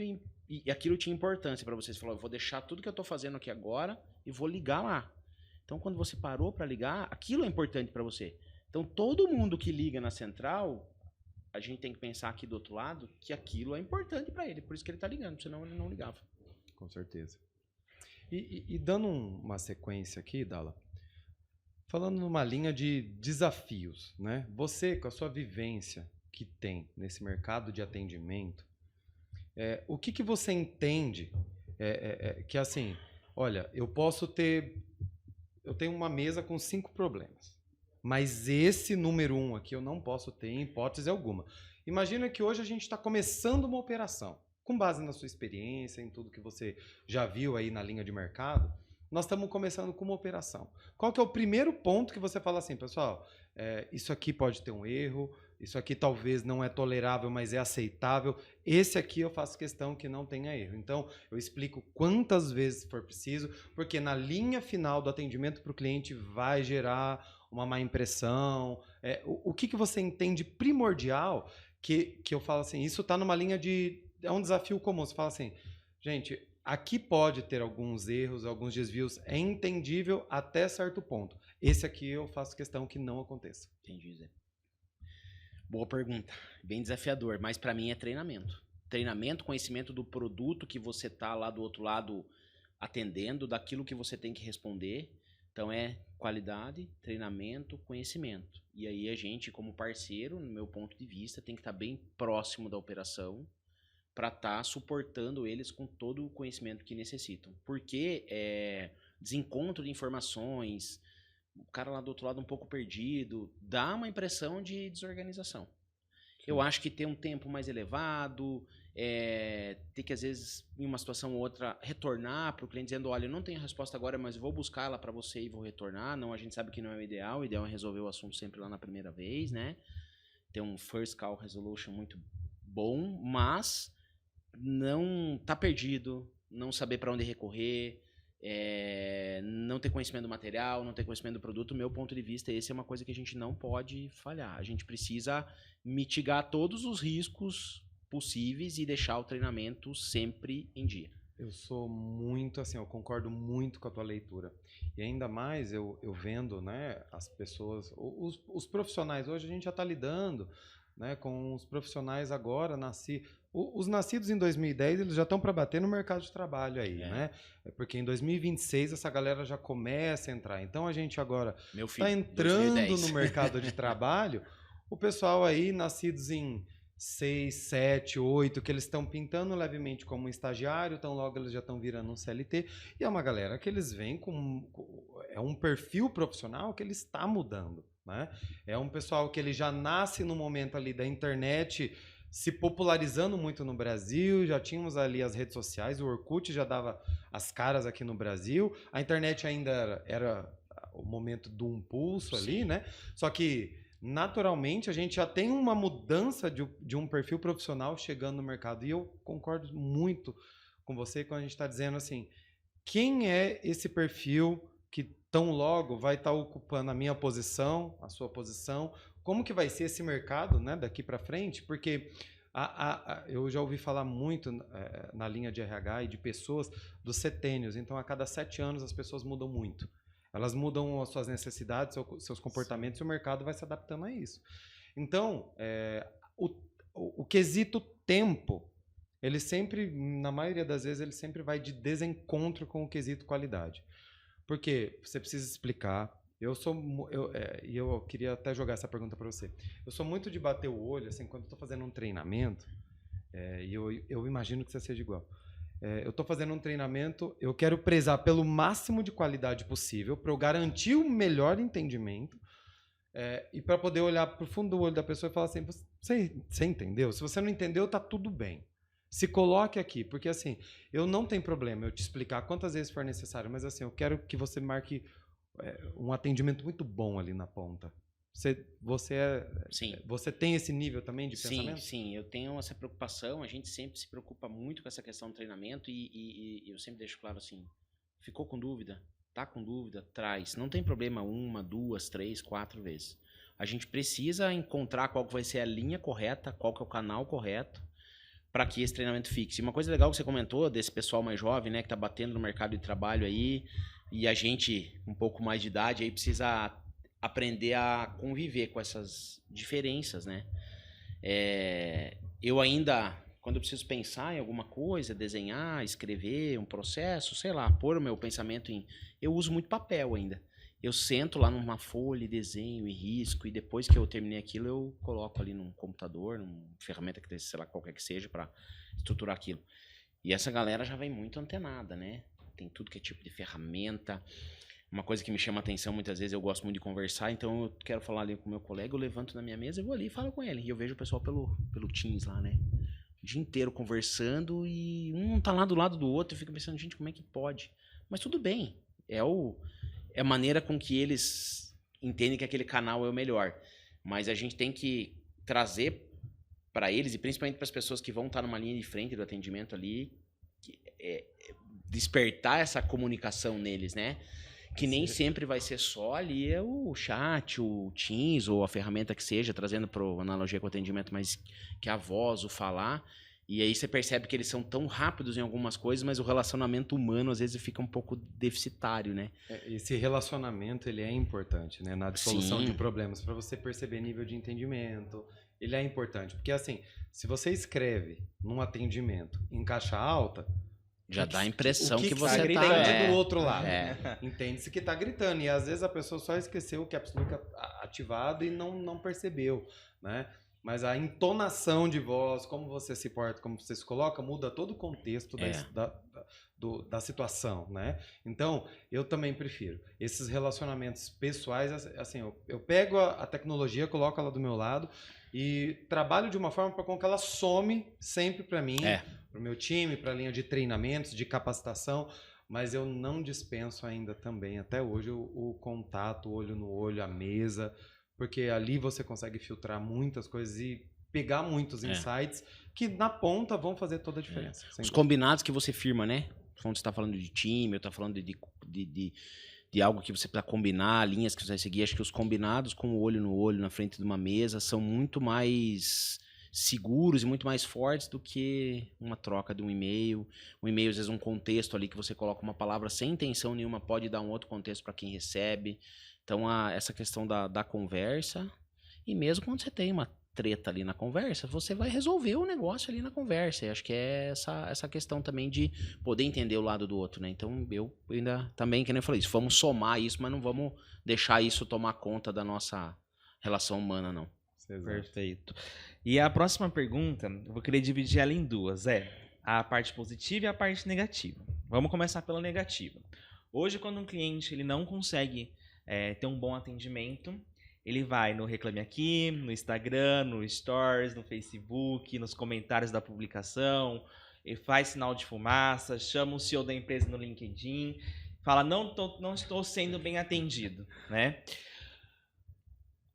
e aquilo tinha importância para você. Você falou, eu vou deixar tudo que eu estou fazendo aqui agora e vou ligar lá. Então, quando você parou para ligar, aquilo é importante para você. Então, todo mundo que liga na central, a gente tem que pensar aqui do outro lado que aquilo é importante para ele. Por isso que ele está ligando, senão ele não ligava. Com certeza. E dando uma sequência aqui, Dala, falando numa linha de desafios, né? Você, com a sua vivência que tem nesse mercado de atendimento, o que você entende que, assim, olha, eu tenho uma mesa com 5 problemas, mas esse número 1 aqui eu não posso ter em hipótese alguma. Imagina que hoje a gente está começando uma operação, com base na sua experiência, em tudo que você já viu aí na linha de mercado, nós estamos começando com uma operação. Qual que é o primeiro ponto que você fala assim, pessoal, isso aqui pode ter um erro, isso aqui talvez não é tolerável, mas é aceitável. Esse aqui eu faço questão que não tenha erro. Então, eu explico quantas vezes for preciso, porque na linha final do atendimento para o cliente vai gerar uma má impressão. O que você entende primordial que eu falo assim, isso está numa linha de... É um desafio comum. Você fala assim, gente, aqui pode ter alguns erros, alguns desvios, é entendível até certo ponto. Esse aqui eu faço questão que não aconteça. Entendi, Zé. Boa pergunta. Bem desafiador, mas para mim é treinamento. Treinamento, conhecimento do produto que você tá lá do outro lado atendendo, daquilo que você tem que responder. Então é qualidade, treinamento, conhecimento. E aí a gente, como parceiro, no meu ponto de vista, tem que estar bem próximo da operação para estar suportando eles com todo o conhecimento que necessitam. Porque desencontro de informações, o cara lá do outro lado um pouco perdido, dá uma impressão de desorganização. Eu acho que ter um tempo mais elevado, ter que, às vezes, em uma situação ou outra, retornar para o cliente dizendo, olha, eu não tenho a resposta agora, mas eu vou buscar ela para você e vou retornar. Não, a gente sabe que não é o ideal é resolver o assunto sempre lá na primeira vez, né? Ter um first call resolution muito bom, mas não tá perdido, não saber para onde recorrer, não ter conhecimento do material, não ter conhecimento do produto. Do meu ponto de vista, esse é uma coisa que a gente não pode falhar. A gente precisa mitigar todos os riscos possíveis e deixar o treinamento sempre em dia. Eu sou muito assim, eu concordo muito com a tua leitura. E ainda mais eu vendo, né, as pessoas, os profissionais, hoje a gente já está lidando, né, com os profissionais agora, os nascidos em 2010, eles já estão para bater no mercado de trabalho aí, né? Porque em 2026 essa galera já começa a entrar. Então a gente agora está entrando 2010. No mercado de trabalho, o pessoal aí nascidos em 6, 7, 8, que eles estão pintando levemente como um estagiário, então logo eles já estão virando um CLT, e é uma galera que eles vêm é um perfil profissional que ele está mudando, né? É um pessoal que ele já nasce no momento ali da internet se popularizando muito no Brasil, já tínhamos ali as redes sociais, o Orkut já dava as caras aqui no Brasil, a internet ainda era o momento do impulso ali, né? Só que naturalmente, a gente já tem uma mudança de um perfil profissional chegando no mercado. E eu concordo muito com você quando a gente está dizendo assim, quem é esse perfil que tão logo vai estar ocupando a minha posição, a sua posição? Como que vai ser esse mercado, né, daqui para frente? Porque eu já ouvi falar muito na linha de RH e de pessoas dos setênios. Então, a cada 7 anos, as pessoas mudam muito. Elas mudam as suas necessidades, seus comportamentos, e o mercado vai se adaptando a isso. Então, o quesito tempo, ele sempre, na maioria das vezes, ele sempre vai de desencontro com o quesito qualidade. Porque você precisa explicar. E eu queria até jogar essa pergunta para você. Eu sou muito de bater o olho, assim, quando estou fazendo um treinamento, e eu imagino que você seja igual. Eu estou fazendo um treinamento, eu quero prezar pelo máximo de qualidade possível para eu garantir o melhor entendimento e para poder olhar para o fundo do olho da pessoa e falar assim, você entendeu? Se você não entendeu, tá tudo bem. Se coloque aqui, porque assim, eu não tenho problema eu te explicar quantas vezes for necessário, mas assim, eu quero que você marque um atendimento muito bom ali na ponta. Você tem esse nível também de pensamento? Sim, eu tenho essa preocupação. A gente sempre se preocupa muito com essa questão do treinamento e eu sempre deixo claro assim, ficou com dúvida? Tá com dúvida? Traz. Não tem problema 1, 2, 3, 4 vezes. A gente precisa encontrar qual vai ser a linha correta, qual que é o canal correto para que esse treinamento fixe. E uma coisa legal que você comentou desse pessoal mais jovem, né, que tá batendo no mercado de trabalho aí, e a gente um pouco mais de idade aí precisa aprender a conviver com essas diferenças, né? Eu ainda, quando eu preciso pensar em alguma coisa, desenhar, escrever um processo, sei lá, pôr o meu pensamento eu uso muito papel ainda. Eu sento lá numa folha, desenho e risco, e depois que eu terminei aquilo, eu coloco ali num computador, numa ferramenta que sei lá, qualquer que seja, para estruturar aquilo. E essa galera já vem muito antenada, né? Tem tudo que é tipo de ferramenta. Uma coisa que me chama a atenção, muitas vezes eu gosto muito de conversar, então eu quero falar ali com o meu colega, eu levanto na minha mesa, eu vou ali e falo com ele. E eu vejo o pessoal pelo Teams lá, né? O dia inteiro conversando e um tá lá do lado do outro, eu fico pensando, gente, como é que pode? Mas tudo bem, é a maneira com que eles entendem que aquele canal é o melhor. Mas a gente tem que trazer para eles, e principalmente para as pessoas que vão estar numa linha de frente do atendimento ali, despertar essa comunicação neles, né? Que nem sempre vai ser só ali o chat, o Teams ou a ferramenta que seja, trazendo para analogia com o atendimento, mas que a voz, o falar, E aí você percebe que eles são tão rápidos em algumas coisas, mas o relacionamento humano às vezes fica um pouco deficitário, né? Esse relacionamento, ele é importante, né? Na solução Sim. de problemas, para você perceber nível de entendimento. Ele é importante, porque assim, se você escreve num atendimento em caixa alta, Já dá a impressão que você você tá... entende do outro lado. É. Entende-se que tá gritando. E às vezes a pessoa só esqueceu o caps lock ativado e não percebeu, né? Mas a entonação de voz, como você se porta, como você se coloca, muda todo o contexto da situação, né? Então, eu também prefiro. Esses relacionamentos pessoais, assim, eu pego a tecnologia, coloco ela do meu lado e trabalho de uma forma para com que ela some sempre para mim, para o meu time, para a linha de treinamentos, de capacitação, mas eu não dispenso ainda também, até hoje, o contato, olho no olho, a mesa, porque ali você consegue filtrar muitas coisas e pegar muitos insights que na ponta vão fazer toda a diferença. Os combinados que você firma, né? Quando você está falando de time, eu estou falando de algo que você precisa combinar, linhas que você vai seguir. Acho que os combinados com o olho no olho, na frente de uma mesa, são muito mais seguros e muito mais fortes do que uma troca de um e-mail. Um e-mail, às vezes, um contexto ali que você coloca uma palavra sem intenção nenhuma, pode dar um outro contexto para quem recebe. Então, essa questão da conversa, e mesmo quando você tem uma treta ali na conversa, você vai resolver o negócio ali na conversa. E acho que é essa questão também de poder entender o lado do outro, né? Então, eu ainda também, que nem eu falei, isso, vamos somar isso, mas não vamos deixar isso tomar conta da nossa relação humana, não. Perfeito. E a próxima pergunta, eu vou querer dividir ela em duas, a parte positiva e a parte negativa. Vamos começar pela negativa. Hoje, quando um cliente ele não consegue ter um bom atendimento, ele vai no Reclame Aqui, no Instagram, no Stories, no Facebook, nos comentários da publicação, ele faz sinal de fumaça, chama o CEO da empresa no LinkedIn, fala, não estou sendo bem atendido, né?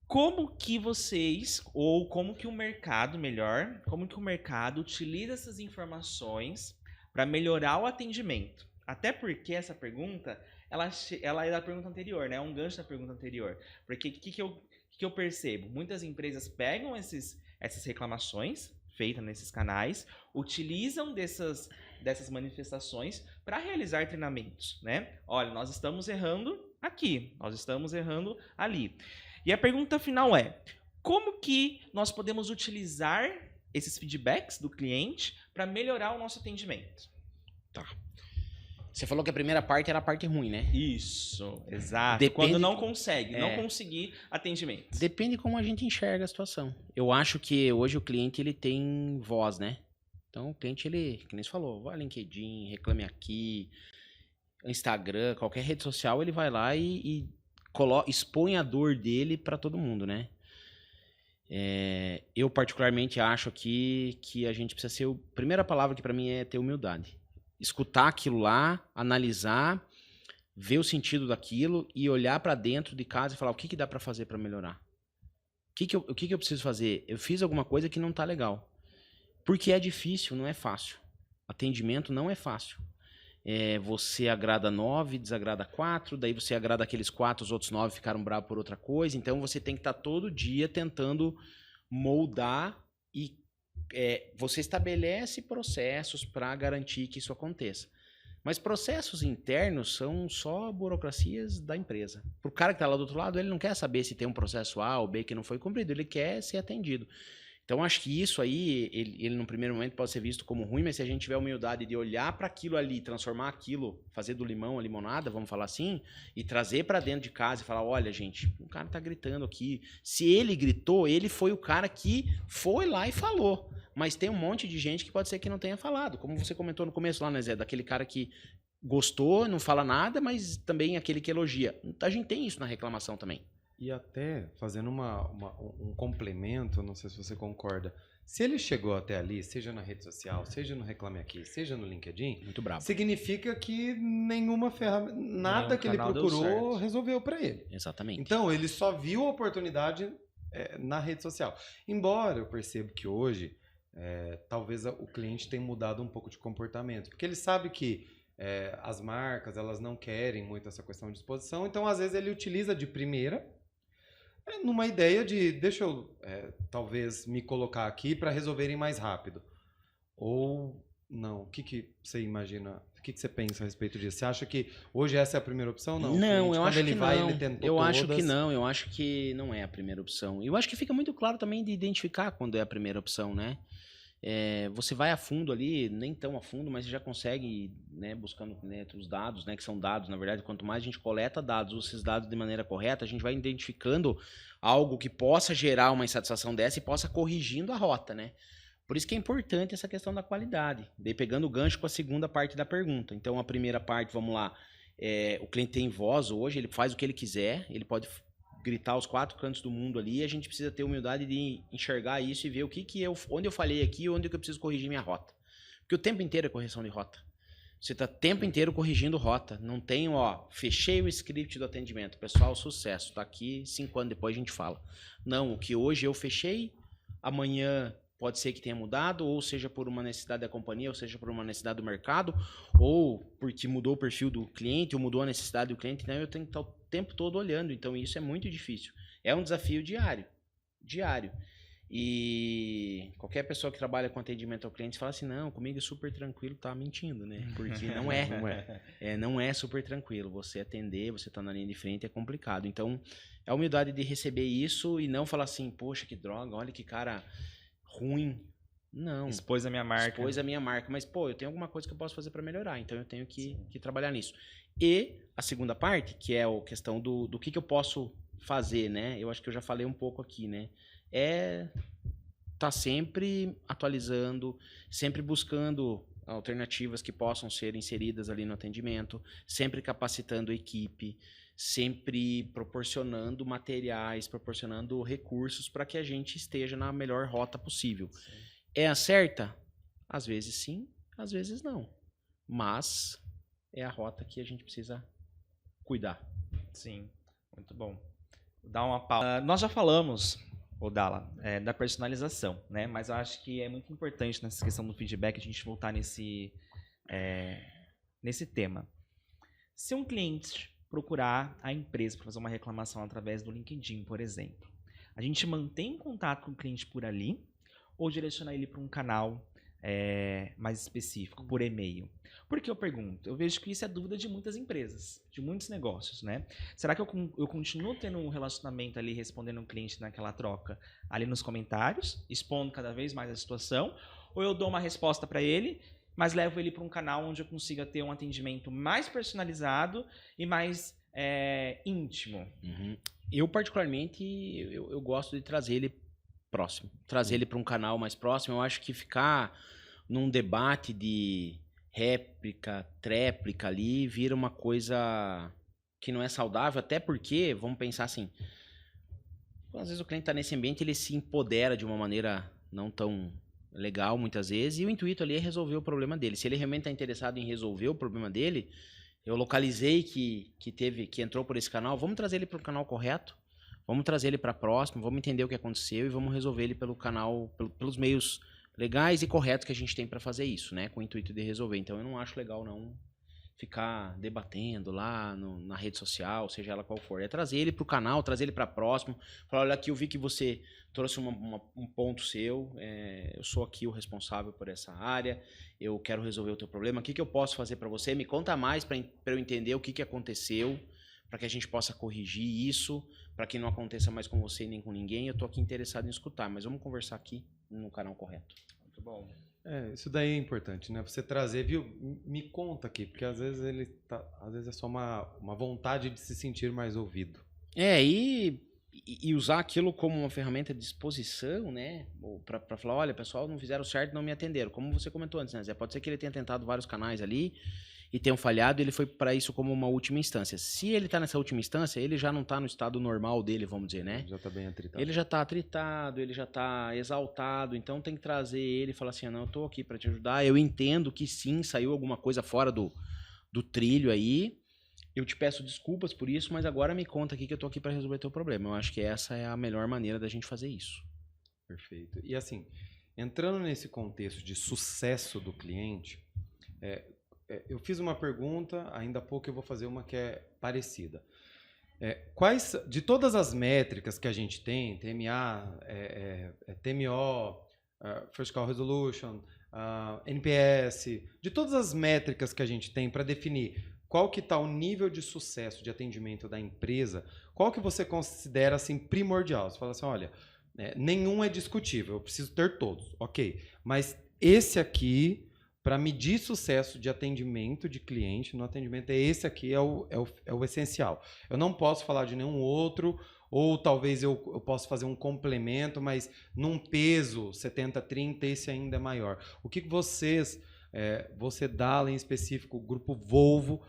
Como que vocês, ou como que o mercado, melhor, como que o mercado utiliza essas informações para melhorar o atendimento? Até porque essa pergunta, ela é da pergunta anterior, né? É um gancho da pergunta anterior. Porque o que eu percebo? Muitas empresas pegam essas reclamações feitas nesses canais, utilizam dessas manifestações para realizar treinamentos, né? Olha, nós estamos errando aqui, nós estamos errando ali. E a pergunta final é, como que nós podemos utilizar esses feedbacks do cliente para melhorar o nosso atendimento? Tá. Você falou que a primeira parte era a parte ruim, né? Isso, exato. Depende quando não conseguir atendimento. Depende como a gente enxerga a situação. Eu acho que hoje o cliente ele tem voz, né? Então o cliente, ele, que nem você falou, vai LinkedIn, Reclame Aqui, Instagram, qualquer rede social, ele vai lá e expõe a dor dele para todo mundo, né? Eu particularmente acho que a gente precisa ser... A primeira palavra que para mim é ter humildade. Escutar aquilo lá, analisar, ver o sentido daquilo e olhar para dentro de casa e falar o que dá para fazer para melhorar. O que eu preciso fazer? Eu fiz alguma coisa que não tá legal. Porque é difícil, não é fácil. Atendimento não é fácil. Você agrada 9, desagrada 4, daí você agrada aqueles 4, os outros 9 ficaram bravos por outra coisa. Então você tem que estar todo dia tentando moldar e você estabelece processos para garantir que isso aconteça. Mas processos internos são só burocracias da empresa. Para o cara que está lá do outro lado, ele não quer saber se tem um processo A ou B que não foi cumprido, ele quer ser atendido. Então, acho que isso aí, ele no primeiro momento pode ser visto como ruim, mas se a gente tiver a humildade de olhar para aquilo ali, transformar aquilo, fazer do limão a limonada, vamos falar assim, e trazer para dentro de casa e falar, olha, gente, o cara tá gritando aqui. Se ele gritou, ele foi o cara que foi lá e falou. Mas tem um monte de gente que pode ser que não tenha falado. Como você comentou no começo lá, né, Zé? Daquele cara que gostou, não fala nada, mas também aquele que elogia. A gente tem isso na reclamação também. E até fazendo um complemento, não sei se você concorda, se ele chegou até ali, seja na rede social, seja no Reclame Aqui, seja no LinkedIn, muito bravo, significa que nenhuma ferramenta, nada que ele procurou resolveu para ele. Exatamente. Então, ele só viu a oportunidade na rede social. Embora eu percebo que hoje, talvez o cliente tenha mudado um pouco de comportamento, porque ele sabe que as marcas, elas não querem muito essa questão de exposição, então às vezes ele utiliza de primeira, numa ideia de, deixa eu talvez me colocar aqui para resolverem mais rápido. Ou não? O que você imagina? O que você pensa a respeito disso? Você acha que hoje essa é a primeira opção? Não, Não, eu quando acho ele que vai, não. ele tentou Eu acho todas. que não, eu acho que não é a primeira opção. Eu acho que fica muito claro também de identificar quando é a primeira opção, né? Você vai a fundo ali, nem tão a fundo, mas você já consegue, né, buscando, né, os dados, né, que são dados, na verdade, quanto mais a gente coleta dados, usa esses dados de maneira correta, a gente vai identificando algo que possa gerar uma insatisfação dessa e possa corrigindo a rota, né? Por isso que é importante essa questão da qualidade. Daí pegando o gancho com a segunda parte da pergunta. Então, a primeira parte, vamos lá, o cliente tem voz hoje, ele faz o que ele quiser, ele pode gritar aos 4 cantos do mundo ali, e a gente precisa ter humildade de enxergar isso e ver onde eu falhei aqui, onde que eu preciso corrigir minha rota. Porque o tempo inteiro é correção de rota. Você está o tempo inteiro corrigindo rota. Não tem, fechei o script do atendimento. Pessoal, sucesso. Tá aqui, 5 anos depois a gente fala. Não, o que hoje eu fechei, amanhã pode ser que tenha mudado, ou seja por uma necessidade da companhia, ou seja por uma necessidade do mercado, ou porque mudou o perfil do cliente, ou mudou a necessidade do cliente. Então eu tenho que estar o tempo todo olhando. Então isso é muito difícil. É um desafio diário. E qualquer pessoa que trabalha com atendimento ao cliente fala assim, não, comigo é super tranquilo, tá mentindo, né? Porque não é. Não é super tranquilo. Você atender, você tá na linha de frente, é complicado. Então, é a humildade de receber isso e não falar assim, poxa, que droga, olha que cara ruim. Não. Expôs a minha marca. Expôs a minha marca. Mas, eu tenho alguma coisa que eu posso fazer para melhorar. Então, eu tenho que trabalhar nisso. E a segunda parte, que é a questão do que eu posso fazer, né? Eu acho que eu já falei um pouco aqui, né? Tá sempre atualizando, sempre buscando alternativas que possam ser inseridas ali no atendimento, sempre capacitando a equipe, sempre proporcionando materiais, proporcionando recursos para que a gente esteja na melhor rota possível. Sim. É a certa? Às vezes sim, às vezes não. Mas é a rota que a gente precisa cuidar. Sim, muito bom. Vou dar uma pausa. Nós já falamos, Dala, da personalização, né? Mas eu acho que é muito importante nessa questão do feedback a gente voltar nesse tema. Se um cliente procurar a empresa para fazer uma reclamação através do LinkedIn, por exemplo, a gente mantém contato com o cliente por ali ou direciona ele para um canal mais específico, por e-mail? Por que eu pergunto? Eu vejo que isso é dúvida de muitas empresas, de muitos negócios, né? Será que eu continuo tendo um relacionamento ali, respondendo um cliente naquela troca, ali nos comentários, expondo cada vez mais a situação, ou eu dou uma resposta para ele, mas levo ele para um canal onde eu consiga ter um atendimento mais personalizado e mais íntimo? Uhum. Eu, particularmente, eu gosto de trazer ele próximo, trazer ele para um canal mais próximo. Eu acho que ficar num debate de réplica, tréplica ali, vira uma coisa que não é saudável, até porque, vamos pensar assim, às vezes o cliente está nesse ambiente, ele se empodera de uma maneira não tão legal, muitas vezes, e o intuito ali é resolver o problema dele. Se ele realmente está interessado em resolver o problema dele, eu localizei que entrou por esse canal, vamos trazer ele para o canal correto, vamos trazer ele para próximo, vamos entender o que aconteceu e vamos resolver ele pelo canal, pelos meios legais e corretos que a gente tem para fazer isso, né? Com o intuito de resolver. Então, eu não acho legal, não, ficar debatendo lá na rede social, seja ela qual for. É trazer ele para o canal, trazer ele para próximo. Falar, olha aqui, eu vi que você trouxe um ponto seu. Eu sou aqui o responsável por essa área. Eu quero resolver o teu problema. O que eu posso fazer para você? Me conta mais para eu entender o que aconteceu, para que a gente possa corrigir isso, para que não aconteça mais com você nem com ninguém. Eu estou aqui interessado em escutar, mas vamos conversar aqui no canal correto. Muito bom. Isso daí é importante, né? Você trazer, viu? Me conta aqui, porque às vezes às vezes é só uma vontade de se sentir mais ouvido. E usar aquilo como uma ferramenta de exposição, né? Para falar, olha, pessoal, não fizeram certo, não me atenderam. Como você comentou antes, né, Zé? Pode ser que ele tenha tentado vários canais ali e tenham falhado, e ele foi para isso como uma última instância. Se ele tá nessa última instância, ele já não tá no estado normal dele, vamos dizer, né? Já tá bem atritado. Ele já tá atritado, ele já tá exaltado, então tem que trazer ele e falar assim, não, eu tô aqui para te ajudar, eu entendo que sim, saiu alguma coisa fora do trilho aí, eu te peço desculpas por isso, mas agora me conta aqui que eu tô aqui para resolver teu problema. Eu acho que essa é a melhor maneira da gente fazer isso. Perfeito. E assim, entrando nesse contexto de sucesso do cliente, eu fiz uma pergunta, ainda há pouco eu vou fazer uma que é parecida. Quais, de todas as métricas que a gente tem, TMA, TMO, First Call Resolution, NPS, de todas as métricas que a gente tem para definir qual que está o nível de sucesso de atendimento da empresa, qual que você considera assim primordial? Você fala assim, olha, nenhum é discutível, eu preciso ter todos, ok. Mas esse aqui, para medir sucesso de atendimento de cliente, no atendimento, esse aqui é o essencial. Eu não posso falar de nenhum outro, ou talvez eu possa fazer um complemento, mas num peso 70-30, esse ainda é maior. O que vocês, você Dala em específico, o grupo Volvo,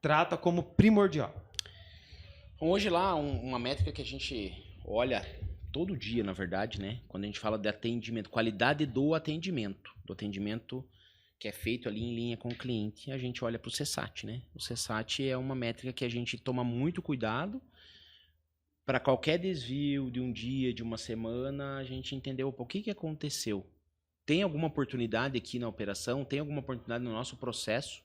trata como primordial? Hoje lá, uma métrica que a gente olha todo dia, na verdade, né? Quando a gente fala de atendimento, qualidade do atendimento que é feito ali em linha com o cliente, a gente olha para o CSAT, né? O CSAT é uma métrica que a gente toma muito cuidado para qualquer desvio de um dia, de uma semana, a gente entender o que aconteceu. Tem alguma oportunidade aqui na operação? Tem alguma oportunidade no nosso processo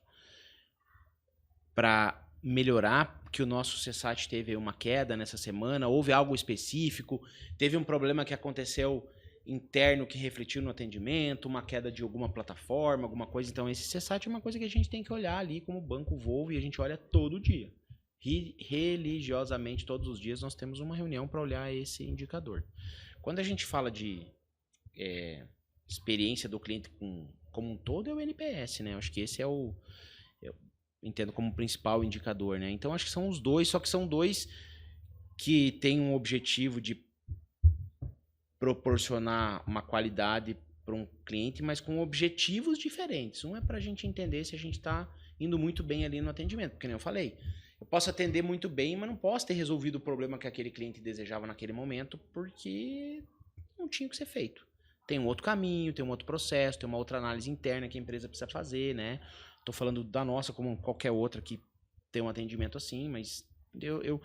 para melhorar, que o nosso CSAT teve uma queda nessa semana, houve algo específico, teve um problema que aconteceu interno que refletiu no atendimento, uma queda de alguma plataforma, alguma coisa. Então, esse CSAT é uma coisa que a gente tem que olhar ali como Banco Volvo e a gente olha todo dia. Religiosamente, todos os dias, nós temos uma reunião para olhar esse indicador. Quando a gente fala de experiência do cliente como um todo, é o NPS, né? Acho que esse eu entendo como principal indicador, né? Então, acho que são os dois, só que são dois que têm um objetivo de proporcionar uma qualidade para um cliente, mas com objetivos diferentes. Um é para a gente entender se a gente está indo muito bem ali no atendimento, porque nem eu falei, eu posso atender muito bem, mas não posso ter resolvido o problema que aquele cliente desejava naquele momento, porque não tinha que ser feito. Tem um outro caminho, tem um outro processo, tem uma outra análise interna que a empresa precisa fazer, né? Estou falando da nossa como qualquer outra que tem um atendimento assim, mas eu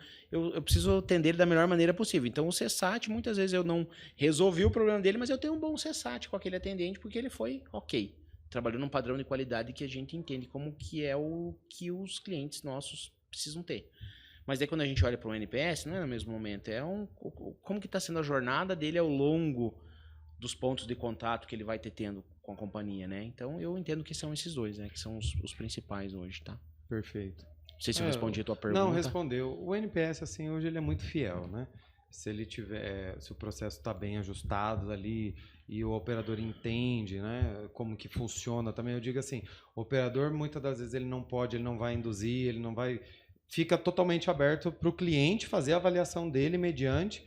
preciso atender ele da melhor maneira possível. Então, o CSAT, muitas vezes eu não resolvi o problema dele, mas eu tenho um bom CSAT com aquele atendente, porque ele foi ok. Trabalhou num padrão de qualidade que a gente entende como que é o que os clientes nossos precisam ter. Mas daí quando a gente olha para o NPS, não é no mesmo momento, como que está sendo a jornada dele ao longo dos pontos de contato que ele vai ter tendo com a companhia, né? Então, eu entendo que são esses dois, né? Que são os principais hoje, tá? Perfeito. Não sei se eu respondi a tua pergunta. Não, respondeu. O NPS, assim, hoje ele é muito fiel, né? Se o processo está bem ajustado ali e o operador entende, né, como que funciona também, eu digo assim, o operador muitas das vezes ele não vai induzir, ele não vai, fica totalmente aberto para o cliente fazer a avaliação dele mediante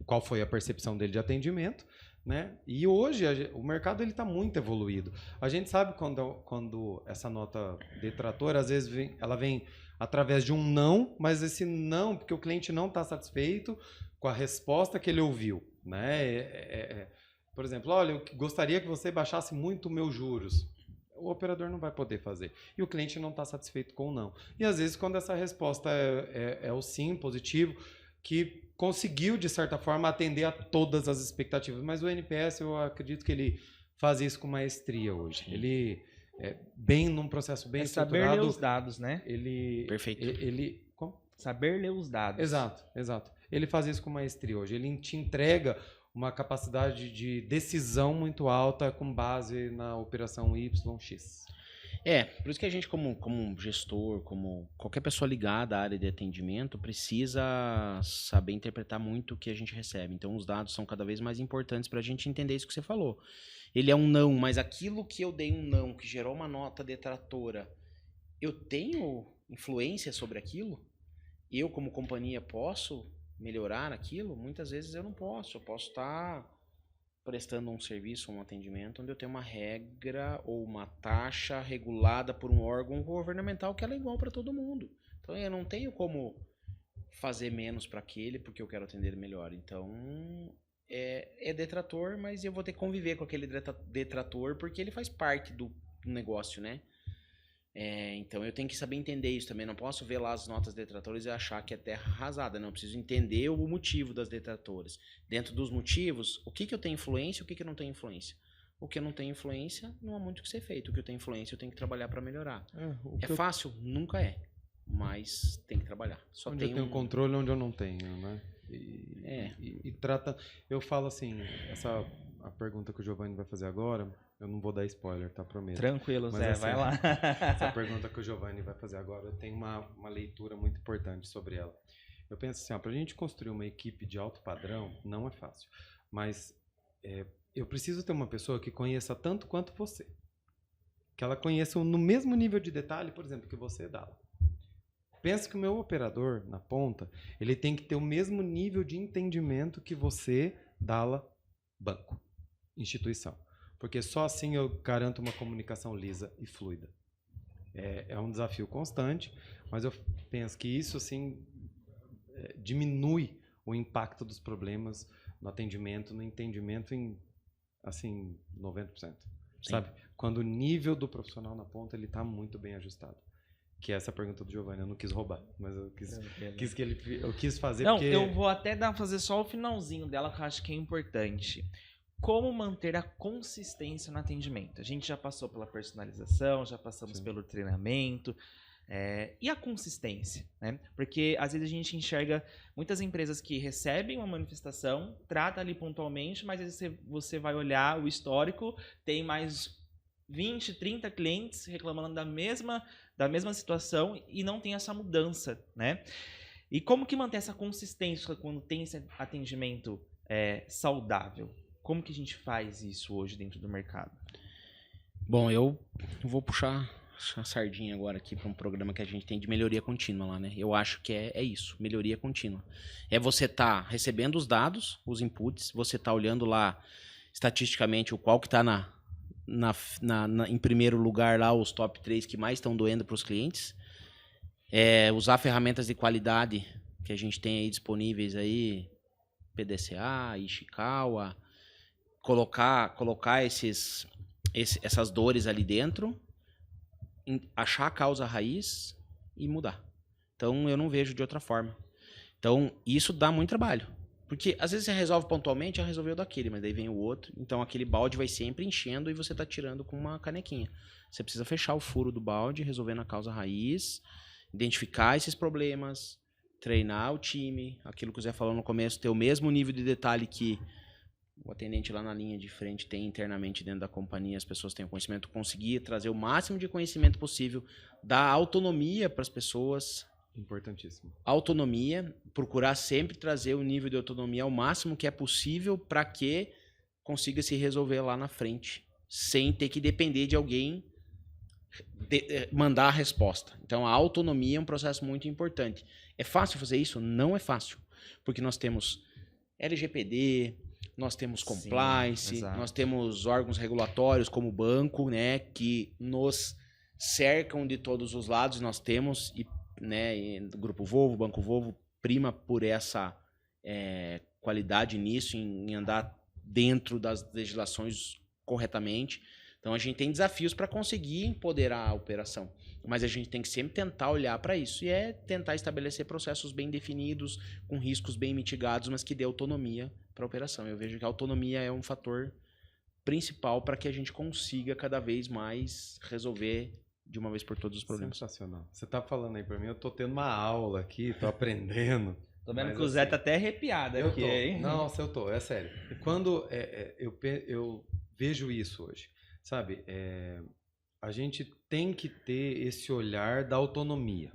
qual foi a percepção dele de atendimento, né? E hoje o mercado está muito evoluído. A gente sabe quando essa nota detratora, às vezes ela vem através de um não, mas esse não, porque o cliente não está satisfeito com a resposta que ele ouviu, né? Por exemplo, olha, eu gostaria que você baixasse muito meus juros. O operador não vai poder fazer. E o cliente não está satisfeito com o não. E às vezes quando essa resposta é o sim, positivo, que conseguiu, de certa forma, atender a todas as expectativas. Mas o NPS, eu acredito que ele faz isso com maestria hoje. Sim. Ele bem num processo bem estruturado. Saber ler os dados, né? Perfeito. Como? Saber ler os dados. Exato. Ele faz isso com maestria hoje. Ele te entrega uma capacidade de decisão muito alta com base na operação YX. Por isso que a gente, como gestor, como qualquer pessoa ligada à área de atendimento, precisa saber interpretar muito o que a gente recebe. Então, os dados são cada vez mais importantes para a gente entender isso que você falou. Ele é um não, mas aquilo que eu dei um não, que gerou uma nota detratora, eu tenho influência sobre aquilo? Eu, como companhia, posso melhorar aquilo? Muitas vezes eu não posso. Eu posso estar prestando um serviço, um atendimento, onde eu tenho uma regra ou uma taxa regulada por um órgão governamental que ela é igual para todo mundo. Então, eu não tenho como fazer menos para aquele porque eu quero atender melhor. Então, é detrator, mas eu vou ter que conviver com aquele detrator porque ele faz parte do negócio, né? Então, eu tenho que saber entender isso também. Não posso ver lá as notas detratoras e achar que é terra arrasada. Não, eu preciso entender o motivo das detratoras. Dentro dos motivos, o que eu tenho influência e o que eu não tenho influência. O que eu não tenho influência, não há muito o que ser feito. O que eu tenho influência, eu tenho que trabalhar para melhorar. Fácil? Nunca é. Mas tem que trabalhar. Onde eu tenho controle, onde eu não tenho, né? E trata... Eu falo assim, a pergunta que o Giovanni vai fazer agora, eu não vou dar spoiler, tá? Prometo. Tranquilo, Mas, Zé, assim, vai lá. Essa pergunta que o Giovanni vai fazer agora, eu tenho uma leitura muito importante sobre ela. Eu penso assim, para a gente construir uma equipe de alto padrão, não é fácil. Mas eu preciso ter uma pessoa que conheça tanto quanto você. Que ela conheça no mesmo nível de detalhe, por exemplo, que você dá. Penso que o meu operador, na ponta, ele tem que ter o mesmo nível de entendimento que você, Dala, banco, instituição. Porque só assim eu garanto uma comunicação lisa e fluida. É um desafio constante, mas eu penso que isso assim, diminui o impacto dos problemas no atendimento, no entendimento em assim, 90%. Sabe? Quando o nível do profissional na ponta ele está muito bem ajustado. Que é essa pergunta do Giovanni, eu não quis roubar, mas eu quis fazer não, porque... eu vou até fazer só o finalzinho dela, que eu acho que é importante. Como manter a consistência no atendimento? A gente já passou pela personalização, já passamos pelo treinamento, e a consistência, né? Porque às vezes a gente enxerga muitas empresas que recebem uma manifestação, trata ali pontualmente, mas às vezes você vai olhar o histórico, tem mais 20, 30 clientes reclamando da mesma situação e não tem essa mudança, né? E como que manter essa consistência quando tem esse atendimento saudável? Como que a gente faz isso hoje dentro do mercado? Bom, eu vou puxar a sardinha agora aqui para um programa que a gente tem de melhoria contínua lá, né? Eu acho que é isso, melhoria contínua. É você tá recebendo os dados, os inputs, você tá olhando lá estatisticamente o qual que tá em primeiro lugar lá, os top 3 que mais estão doendo para os clientes. Usar ferramentas de qualidade que a gente tem aí disponíveis aí, PDCA, Ishikawa, colocar essas dores ali dentro, achar a causa raiz e mudar. Então, eu não vejo de outra forma. Então, isso dá muito trabalho. Porque, às vezes, você resolve pontualmente, já resolveu daquele, mas daí vem o outro. Então, aquele balde vai sempre enchendo e você está tirando com uma canequinha. Você precisa fechar o furo do balde, resolvendo a causa raiz, identificar esses problemas, treinar o time, aquilo que o Zé falou no começo, ter o mesmo nível de detalhe que o atendente lá na linha de frente tem internamente dentro da companhia, as pessoas têm o conhecimento, conseguir trazer o máximo de conhecimento possível, dar autonomia para as pessoas. Importantíssimo. Autonomia, procurar sempre trazer o nível de autonomia ao máximo que é possível para que consiga se resolver lá na frente, sem ter que depender de alguém mandar a resposta. Então, a autonomia é um processo muito importante. É fácil fazer isso? Não é fácil, porque nós temos LGPD, nós temos compliance, Sim, nós temos órgãos regulatórios como o banco, né, que nos cercam de todos os lados. Nós temos, né, o Grupo Volvo, Banco Volvo, prima por essa qualidade nisso, em andar dentro das legislações corretamente. Então, a gente tem desafios para conseguir empoderar a operação. Mas a gente tem que sempre tentar olhar para isso. E tentar estabelecer processos bem definidos, com riscos bem mitigados, mas que dê autonomia para a operação. Eu vejo que a autonomia é um fator principal para que a gente consiga cada vez mais resolver de uma vez por todos os problemas. Sensacional. Você tá falando aí para mim, eu tô tendo uma aula aqui, tô aprendendo. Tô vendo que o Zé tá até arrepiado aqui, hein? Nossa, eu tô, é sério. Quando eu vejo isso hoje, sabe? A gente tem que ter esse olhar da autonomia.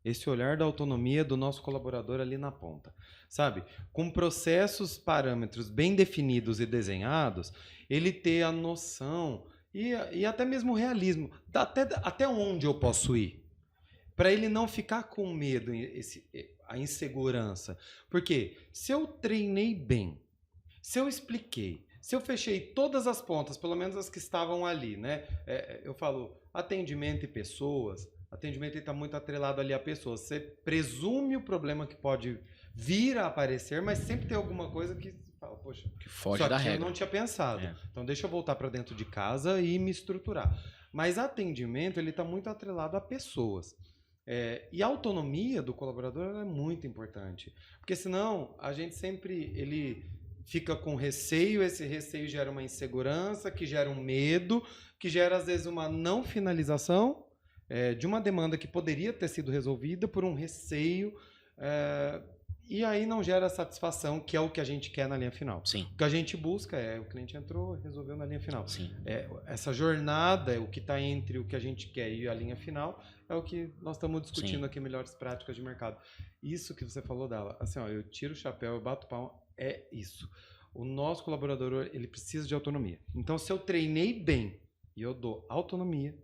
Esse olhar da autonomia do nosso colaborador ali na ponta. Sabe? Com processos, parâmetros bem definidos e desenhados, ele ter a noção e até mesmo o realismo. Até onde eu posso ir? Para ele não ficar com medo, a insegurança. Porque se eu treinei bem, se eu expliquei, se eu fechei todas as pontas, pelo menos as que estavam ali, né? Eu falo atendimento e pessoas. Atendimento está muito atrelado ali a pessoas. Você presume o problema que pode vir a aparecer, mas sempre tem alguma coisa que fala, poxa, que foge da regra. Eu não tinha pensado. Então deixa eu voltar para dentro de casa e me estruturar. Mas atendimento ele está muito atrelado a pessoas. E a autonomia do colaborador é muito importante, porque senão a gente sempre fica com receio, esse receio gera uma insegurança, que gera um medo, que gera às vezes uma não finalização de uma demanda que poderia ter sido resolvida por um receio, E aí não gera satisfação, que é o que a gente quer na linha final. Sim. O que a gente busca é o cliente entrou, resolveu na linha final. Sim. Essa jornada, o que está entre o que a gente quer e a linha final, é o que nós estamos discutindo aqui, melhores práticas de mercado. Isso que você falou dela, assim, ó, eu tiro o chapéu, eu bato palma, é isso. O nosso colaborador, ele precisa de autonomia. Então, se eu treinei bem e eu dou autonomia,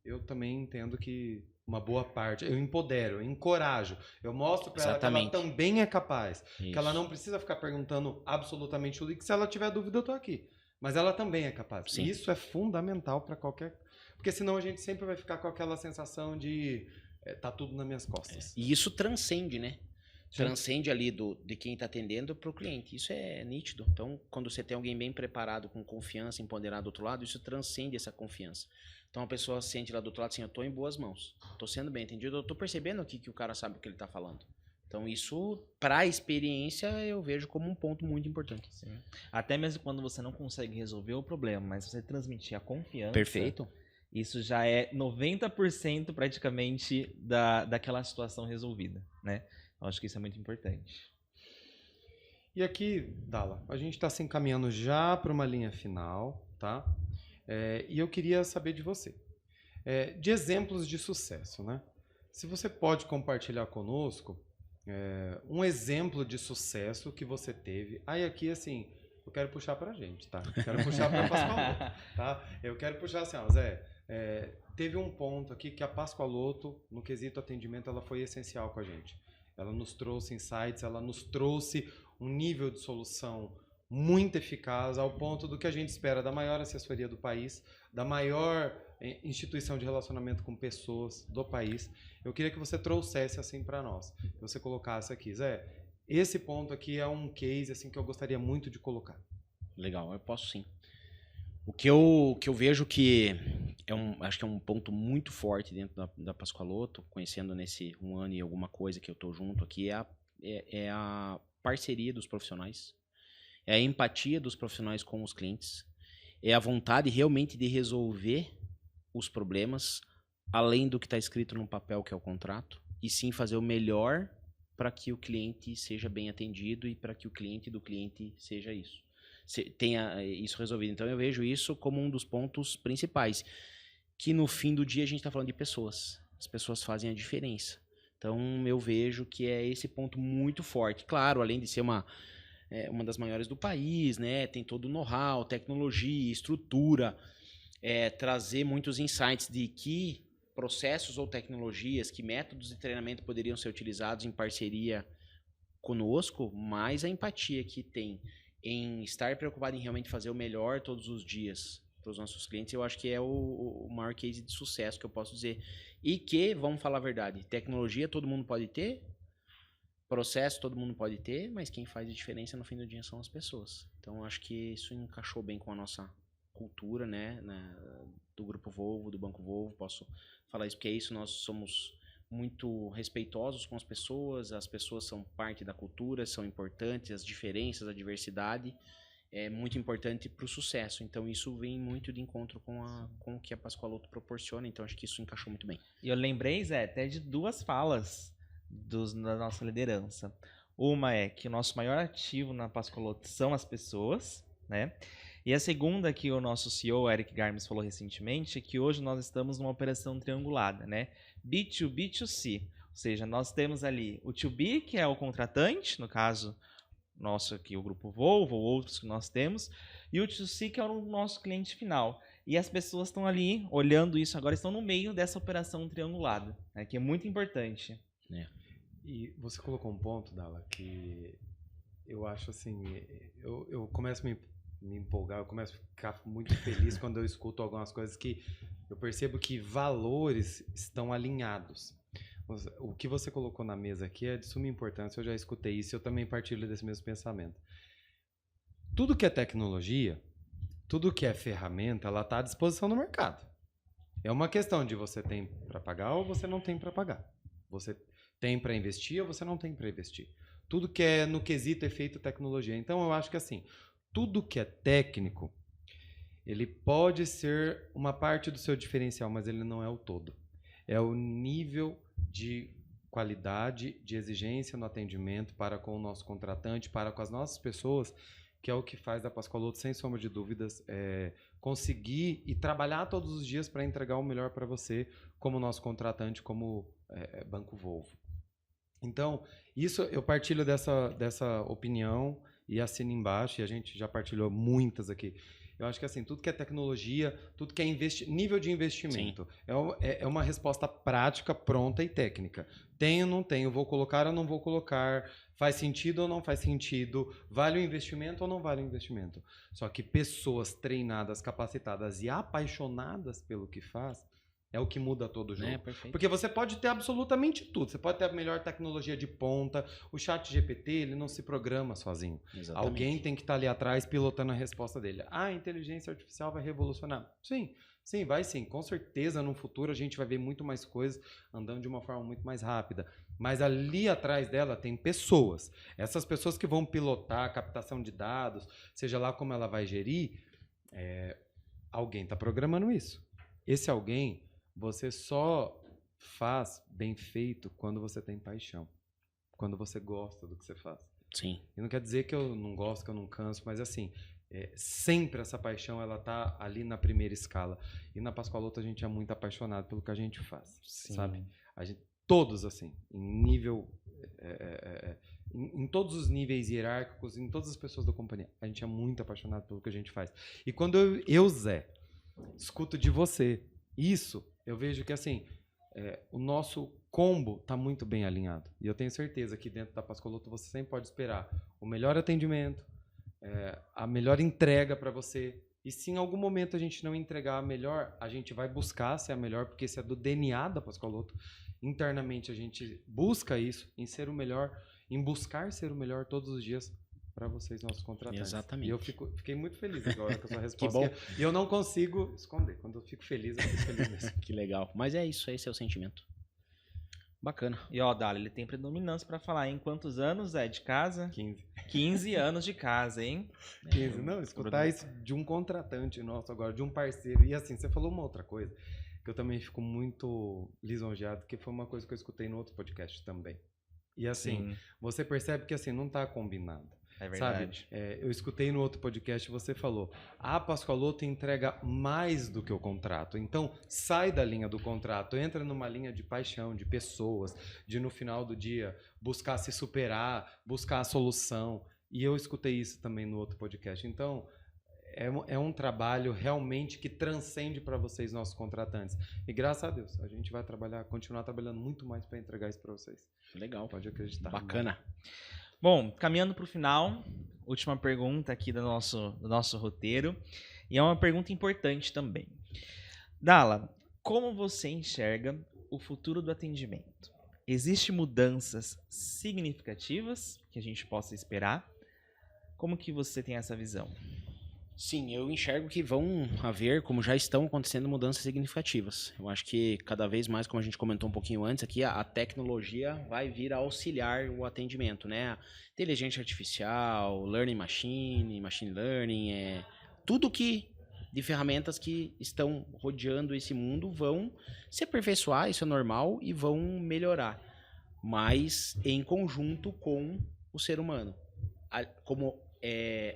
eu também entendo que uma boa parte, eu empodero, eu encorajo, eu mostro para ela que ela também é capaz, que ela não precisa ficar perguntando absolutamente tudo e que se ela tiver dúvida eu tô aqui, mas ela também é capaz. Sim. Isso é fundamental para qualquer, porque senão a gente sempre vai ficar com aquela sensação de tá tudo nas minhas costas. E isso transcende, né? Sim. Transcende ali de quem está atendendo para o cliente. Isso é nítido. Então, quando você tem alguém bem preparado, com confiança, empoderado do outro lado, isso transcende essa confiança. Então, a pessoa sente lá do outro lado assim, eu estou em boas mãos. Estou sendo bem entendido, eu estou percebendo aqui que o cara sabe o que ele está falando. Então, isso, para a experiência, eu vejo como um ponto muito importante. Sim. Até mesmo quando você não consegue resolver o problema, mas você transmitir a confiança... Perfeito. Isso já é 90% praticamente daquela situação resolvida, né? Eu acho que isso é muito importante. E aqui, Dala, a gente está se encaminhando já para uma linha final, tá? E eu queria saber de você, de exemplos de sucesso, né? Se você pode compartilhar conosco um exemplo de sucesso que você teve. Aí aqui, assim, eu quero puxar para a gente, tá? Eu quero puxar para a Pascoaloto, tá? Eu quero puxar assim, ó, Zé, teve um ponto aqui que a Pascoaloto, no quesito atendimento, ela foi essencial com a gente. Ela nos trouxe insights, ela nos trouxe um nível de solução muito eficaz, ao ponto do que a gente espera da maior assessoria do país, da maior instituição de relacionamento com pessoas do país. Eu queria que você trouxesse assim para nós, que você colocasse aqui. Zé, esse ponto aqui é um case assim, que eu gostaria muito de colocar. Legal, eu posso sim. O que eu vejo que acho que é um ponto muito forte dentro da Pascoaloto, conhecendo nesse 1 ano e alguma coisa que eu estou junto aqui, é a parceria dos profissionais, é a empatia dos profissionais com os clientes, é a vontade realmente de resolver os problemas, além do que está escrito no papel, que é o contrato, e sim fazer o melhor para que o cliente seja bem atendido e para que o cliente do cliente seja isso. Tenha isso resolvido. Então eu vejo isso como um dos pontos principais, que no fim do dia a gente está falando de pessoas. As pessoas fazem a diferença. Então eu vejo que é esse ponto muito forte. Claro, além de ser uma das maiores do país, né? Tem todo o know-how, tecnologia, estrutura, trazer muitos insights de que processos ou tecnologias, que métodos de treinamento poderiam ser utilizados em parceria conosco, mais a empatia que tem em estar preocupado em realmente fazer o melhor todos os dias para os nossos clientes, eu acho que é o maior case de sucesso que eu posso dizer. E que, vamos falar a verdade, tecnologia todo mundo pode ter, processo todo mundo pode ter, mas quem faz a diferença no fim do dia são as pessoas. Então, eu acho que isso encaixou bem com a nossa cultura, né, do Grupo Volvo, do Banco Volvo. Posso falar isso porque é isso, nós somos muito respeitosos com as pessoas são parte da cultura, são importantes, as diferenças, a diversidade é muito importante para o sucesso. Então isso vem muito de encontro com o que a Pascoaloto proporciona, então acho que isso encaixou muito bem. E eu lembrei, Zé, até de 2 falas da nossa liderança. Uma é que o nosso maior ativo na Pascoaloto são as pessoas, né? E a segunda, que o nosso CEO, Eric Garmes, falou recentemente, é que hoje nós estamos numa operação triangulada, né? B2B, B2C. Ou seja, nós temos ali o 2B, que é o contratante, no caso nosso aqui, o Grupo Volvo, ou outros que nós temos, e o 2C, que é o nosso cliente final. E as pessoas estão ali, olhando isso agora, estão no meio dessa operação triangulada, né? Que é muito importante. E você colocou um ponto, Dala, que eu acho assim, eu começo a me empolgar, eu começo a ficar muito feliz quando eu escuto algumas coisas que eu percebo que valores estão alinhados. O que você colocou na mesa aqui é de suma importância, eu já escutei isso, eu também partilho desse mesmo pensamento. Tudo que é tecnologia, tudo que é ferramenta, ela está à disposição no mercado. É uma questão de você tem para pagar ou você não tem para pagar. Você tem para investir ou você não tem para investir. Tudo que é no quesito efeito tecnologia. Então eu acho que assim, tudo que é técnico, ele pode ser uma parte do seu diferencial, mas ele não é o todo. É o nível de qualidade, de exigência no atendimento para com o nosso contratante, para com as nossas pessoas, que é o que faz da Pascoaloto, sem sombra de dúvidas, conseguir e trabalhar todos os dias para entregar o melhor para você, como nosso contratante, como Banco Volvo. Então, isso eu partilho dessa opinião e assino embaixo, e a gente já partilhou muitas aqui. Eu acho que assim, tudo que é tecnologia, tudo que é nível de investimento, é uma resposta prática, pronta e técnica. Tenho, não tenho, vou colocar ou não vou colocar, faz sentido ou não faz sentido, vale o investimento ou não vale o investimento. Só que pessoas treinadas, capacitadas e apaixonadas pelo que faz, é o que muda todo o jogo. Perfeito. Porque você pode ter absolutamente tudo. Você pode ter a melhor tecnologia de ponta. O ChatGPT, ele não se programa sozinho. Exatamente. Alguém tem que estar ali atrás pilotando a resposta dele. A inteligência artificial vai revolucionar. Sim, vai sim. Com certeza, no futuro, a gente vai ver muito mais coisas andando de uma forma muito mais rápida. Mas ali atrás dela tem pessoas. Essas pessoas que vão pilotar a captação de dados, seja lá como ela vai gerir, alguém está programando isso. Esse alguém... Você só faz bem feito quando você tem paixão. Quando você gosta do que você faz. Sim. E não quer dizer que eu não gosto, que eu não canso, mas assim, sempre essa paixão, ela tá ali na primeira escala. E na Pascoaloto a gente é muito apaixonado pelo que a gente faz. Sim. Sabe? Todos assim, em nível... em todos os níveis hierárquicos, em todas as pessoas da companhia. A gente é muito apaixonado pelo que a gente faz. E quando eu Zé, escuto de você isso... Eu vejo que, assim, o nosso combo está muito bem alinhado. E eu tenho certeza que dentro da Pascoaloto você sempre pode esperar o melhor atendimento, a melhor entrega para você. E se em algum momento a gente não entregar a melhor, a gente vai buscar ser a melhor, porque isso é do DNA da Pascoaloto. Internamente a gente busca isso, em ser o melhor, em buscar ser o melhor todos os dias para vocês, nossos contratantes. Exatamente. E eu fiquei muito feliz agora com a sua resposta. Que bom. E eu não consigo esconder. Quando eu fico feliz, eu fico feliz mesmo. Que legal. Mas é isso, esse é o sentimento. Bacana. E ó, Dali, ele tem predominância pra falar em quantos anos de casa? 15. 15 anos de casa, hein? 15. Não, escutar isso de um contratante nosso agora, de um parceiro. E assim, você falou uma outra coisa, que eu também fico muito lisonjeado, que foi uma coisa que eu escutei no outro podcast também. E assim, você percebe que assim, não tá combinado. É verdade. Sabe? Eu escutei no outro podcast, você falou, a Pascoaloto entrega mais do que o contrato. Então, sai da linha do contrato, entra numa linha de paixão, de pessoas, de no final do dia buscar se superar, buscar a solução. E eu escutei isso também no outro podcast. Então, é um trabalho realmente que transcende para vocês, nossos contratantes. E graças a Deus, a gente vai continuar trabalhando muito mais para entregar isso para vocês. Legal. Pode acreditar. Bacana. Bom, caminhando para o final, última pergunta aqui do nosso roteiro. E é uma pergunta importante também. Dala, como você enxerga o futuro do atendimento? Existem mudanças significativas que a gente possa esperar? Como que você tem essa visão? Sim, eu enxergo que vão haver, como já estão acontecendo, mudanças significativas. Eu acho que cada vez mais, como a gente comentou um pouquinho antes aqui, a tecnologia vai vir a auxiliar o atendimento, né? Inteligência artificial, learning machine, machine learning, tudo de ferramentas que estão rodeando esse mundo vão se aperfeiçoar, isso é normal, e vão melhorar, mas em conjunto com o ser humano, como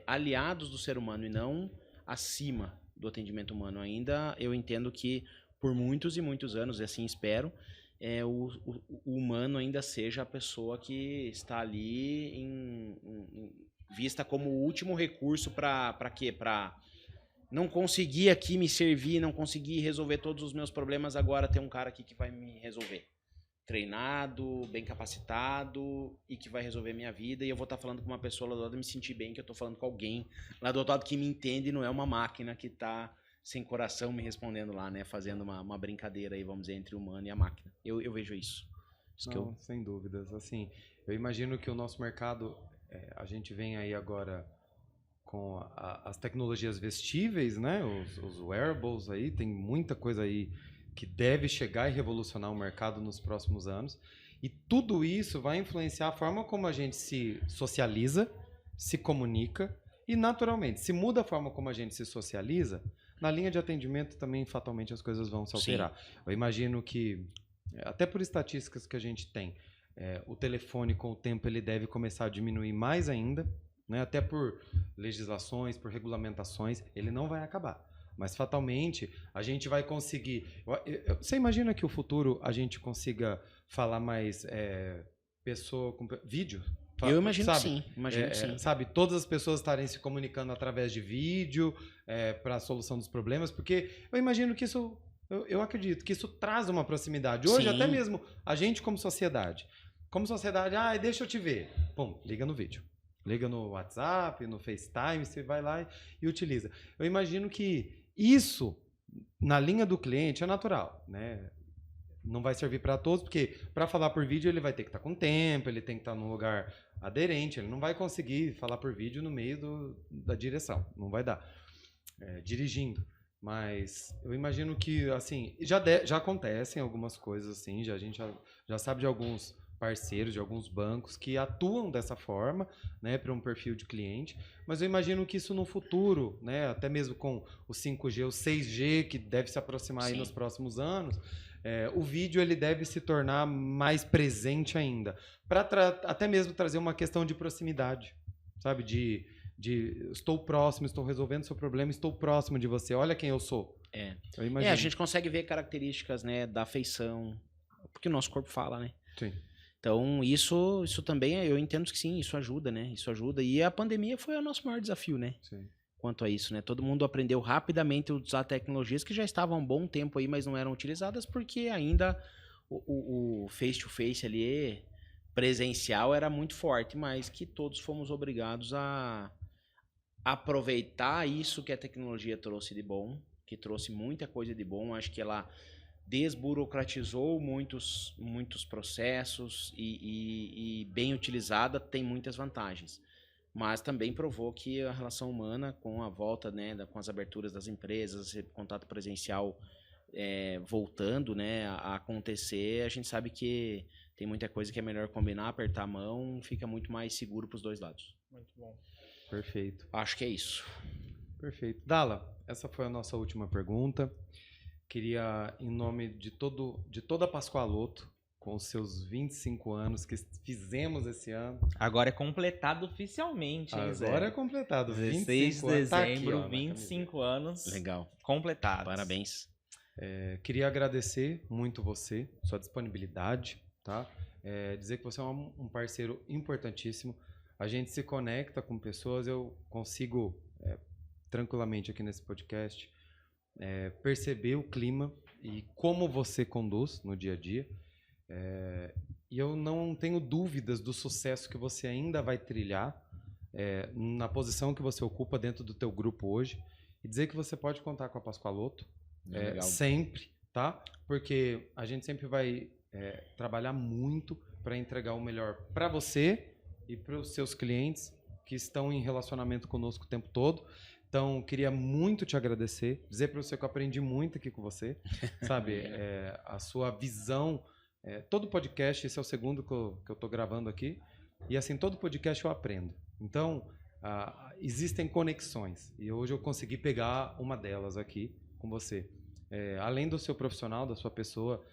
aliados do ser humano e não acima do atendimento humano. Ainda eu entendo que por muitos e muitos anos, e assim espero, o humano ainda seja a pessoa que está ali vista como o último recurso para quê? Para não conseguir aqui me servir, não conseguir resolver todos os meus problemas, agora tem um cara aqui que vai me resolver. Treinado, bem capacitado e que vai resolver minha vida, e eu vou estar falando com uma pessoa lá do outro lado e me sentir bem que eu estou falando com alguém lá do outro lado que me entende e não é uma máquina que está sem coração me respondendo lá, né? Fazendo uma brincadeira aí, vamos dizer, entre o humano e a máquina. Eu vejo isso. Não, sem dúvidas. Assim, eu imagino que o nosso mercado, a gente vem aí agora com as tecnologias vestíveis, né? Os wearables aí, tem muita coisa aí que deve chegar e revolucionar o mercado nos próximos anos. E tudo isso vai influenciar a forma como a gente se socializa, se comunica e, naturalmente, se muda a forma como a gente se socializa, na linha de atendimento também, fatalmente, as coisas vão se alterar. Sim. Eu imagino que até por estatísticas que a gente tem, o telefone com o tempo ele deve começar a diminuir mais ainda, né? Até por legislações, por regulamentações, ele não vai acabar. Mas fatalmente a gente vai conseguir. Você imagina que o futuro a gente consiga falar mais pessoa com vídeo? Eu imagino sabe? que sim. Imagino que sim. Sabe, todas as pessoas estarem se comunicando através de vídeo para a solução dos problemas, porque eu imagino que isso, eu acredito que isso traz uma proximidade. Hoje, Sim. até mesmo a gente como sociedade, deixa eu te ver. Pum, liga no vídeo. Liga no WhatsApp, no FaceTime, você vai lá e utiliza. Eu imagino que isso, na linha do cliente, é natural, né? Não vai servir para todos, porque para falar por vídeo ele vai ter que estar com tempo, ele tem que estar num lugar aderente, ele não vai conseguir falar por vídeo no meio da direção, não vai dar, dirigindo. Mas eu imagino que, assim, já acontecem algumas coisas assim, a gente já sabe de alguns parceiros, de alguns bancos que atuam dessa forma, né, para um perfil de cliente, mas eu imagino que isso no futuro, né, até mesmo com o 5G, o 6G, que deve se aproximar aí nos próximos anos, o vídeo ele deve se tornar mais presente ainda, para até mesmo trazer uma questão de proximidade, sabe, de estou próximo, estou resolvendo seu problema, estou próximo de você, olha quem eu sou. Eu imagino. A gente consegue ver características, né, da afeição, porque o nosso corpo fala, né? Sim. Então, isso também, eu entendo que sim, isso ajuda, né? Isso ajuda. E a pandemia foi o nosso maior desafio, né? Sim. Quanto a isso, né? Todo mundo aprendeu rapidamente a usar tecnologias que já estavam há um bom tempo aí, mas não eram utilizadas porque ainda o face-to-face ali, presencial, era muito forte, mas que todos fomos obrigados a aproveitar isso que a tecnologia trouxe de bom, que trouxe muita coisa de bom. Acho que ela desburocratizou muitos processos e bem utilizada tem muitas vantagens. Mas também provou que a relação humana, com a volta, né, com as aberturas das empresas, esse contato presencial voltando, né, a acontecer, a gente sabe que tem muita coisa que é melhor combinar, apertar a mão, fica muito mais seguro para os dois lados. Muito bom. Perfeito. Acho que é isso. Perfeito. Dala, essa foi a nossa última pergunta. Queria, em nome de toda a Pascoaloto, com os seus 25 anos que fizemos esse ano. Agora é completado oficialmente, hein, Zé? Agora é completado. 16 de 25 anos. Tá dezembro, aqui, ó, 25 anos. Legal. Completados. Parabéns. Queria agradecer muito você, sua disponibilidade, tá? Dizer que você é um parceiro importantíssimo. A gente se conecta com pessoas, eu consigo tranquilamente aqui nesse podcast perceber o clima e como você conduz no dia a dia. E eu não tenho dúvidas do sucesso que você ainda vai trilhar na posição que você ocupa dentro do teu grupo hoje. E dizer que você pode contar com a Pascoaloto sempre, tá? Porque a gente sempre vai trabalhar muito para entregar o melhor para você e para os seus clientes que estão em relacionamento conosco o tempo todo. Então, queria muito te agradecer, dizer para você que eu aprendi muito aqui com você, sabe? A sua visão, todo podcast, esse é o segundo que eu estou gravando aqui, e assim, todo podcast eu aprendo. Então, existem conexões, e hoje eu consegui pegar uma delas aqui com você. Além do seu profissional, da sua pessoa,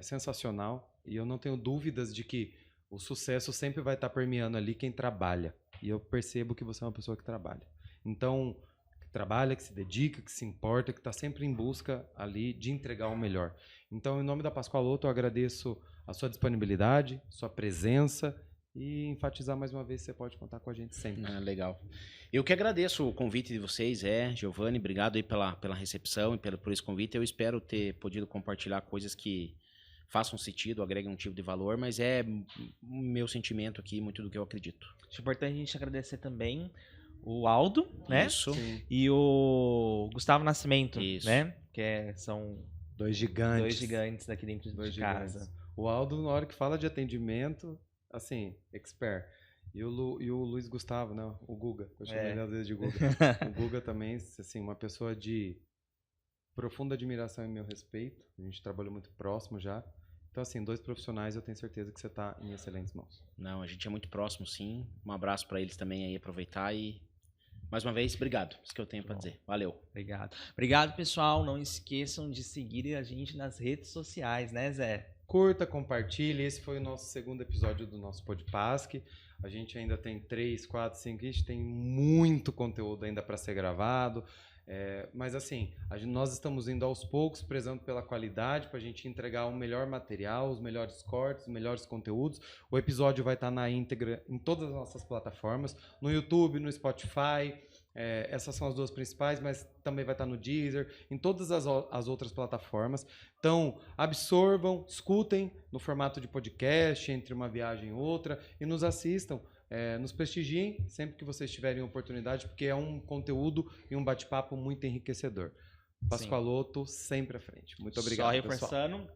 sensacional, e eu não tenho dúvidas de que o sucesso sempre vai estar permeando ali quem trabalha, e eu percebo que você é uma pessoa que trabalha. Então, trabalha, que se dedica, que se importa, que está sempre em busca ali de entregar o melhor. Então, em nome da Pascoaloto, eu agradeço a sua disponibilidade, sua presença e enfatizar mais uma vez que você pode contar com a gente sempre. Legal. Eu que agradeço o convite de vocês, Giovanni, obrigado aí pela recepção e por esse convite. Eu espero ter podido compartilhar coisas que façam sentido, agreguem um tipo de valor, mas é o meu sentimento aqui, muito do que eu acredito. Acho importante a gente agradecer também o Aldo, né? Isso. E o Gustavo Nascimento, Isso. né? Que são dois gigantes daqui dentro de gigantes. casa. O Aldo, na hora que fala de atendimento, assim, expert. E o Luiz Gustavo, né? O Guga. Eu chamo ele às vezes de Guga. O Guga também, assim, uma pessoa de profunda admiração e meu respeito. A gente trabalhou muito próximo já. Então, assim, 2 profissionais, eu tenho certeza que você está em excelentes mãos. Não, a gente é muito próximo, sim. Um abraço para eles também aí, aproveitar e... Mais uma vez, obrigado. Isso que eu tenho para dizer. Valeu. Obrigado. Obrigado, pessoal. Não esqueçam de seguir a gente nas redes sociais, né, Zé? curta, compartilhe. Esse foi o nosso segundo episódio do nosso Podpasque. A gente ainda tem 3, 4, 5, a gente tem muito conteúdo ainda para ser gravado. Mas assim, nós estamos indo aos poucos, prezando pela qualidade, para a gente entregar o melhor material, os melhores cortes, os melhores conteúdos. O episódio vai estar na íntegra em todas as nossas plataformas, no YouTube, no Spotify. Essas são as duas principais, mas também vai estar no Deezer, em todas as outras plataformas. Então, absorvam, escutem no formato de podcast, entre uma viagem e outra, e nos assistam. Nos prestigiem sempre que vocês tiverem oportunidade, porque é um conteúdo e um bate-papo muito enriquecedor. Pascoaloto sempre à frente. Muito obrigado, só reforçando,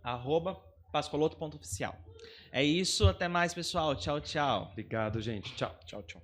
@pascoaloto.oficial. É isso, até mais, pessoal. Tchau, tchau. Obrigado, gente. Tchau. Tchau, tchau.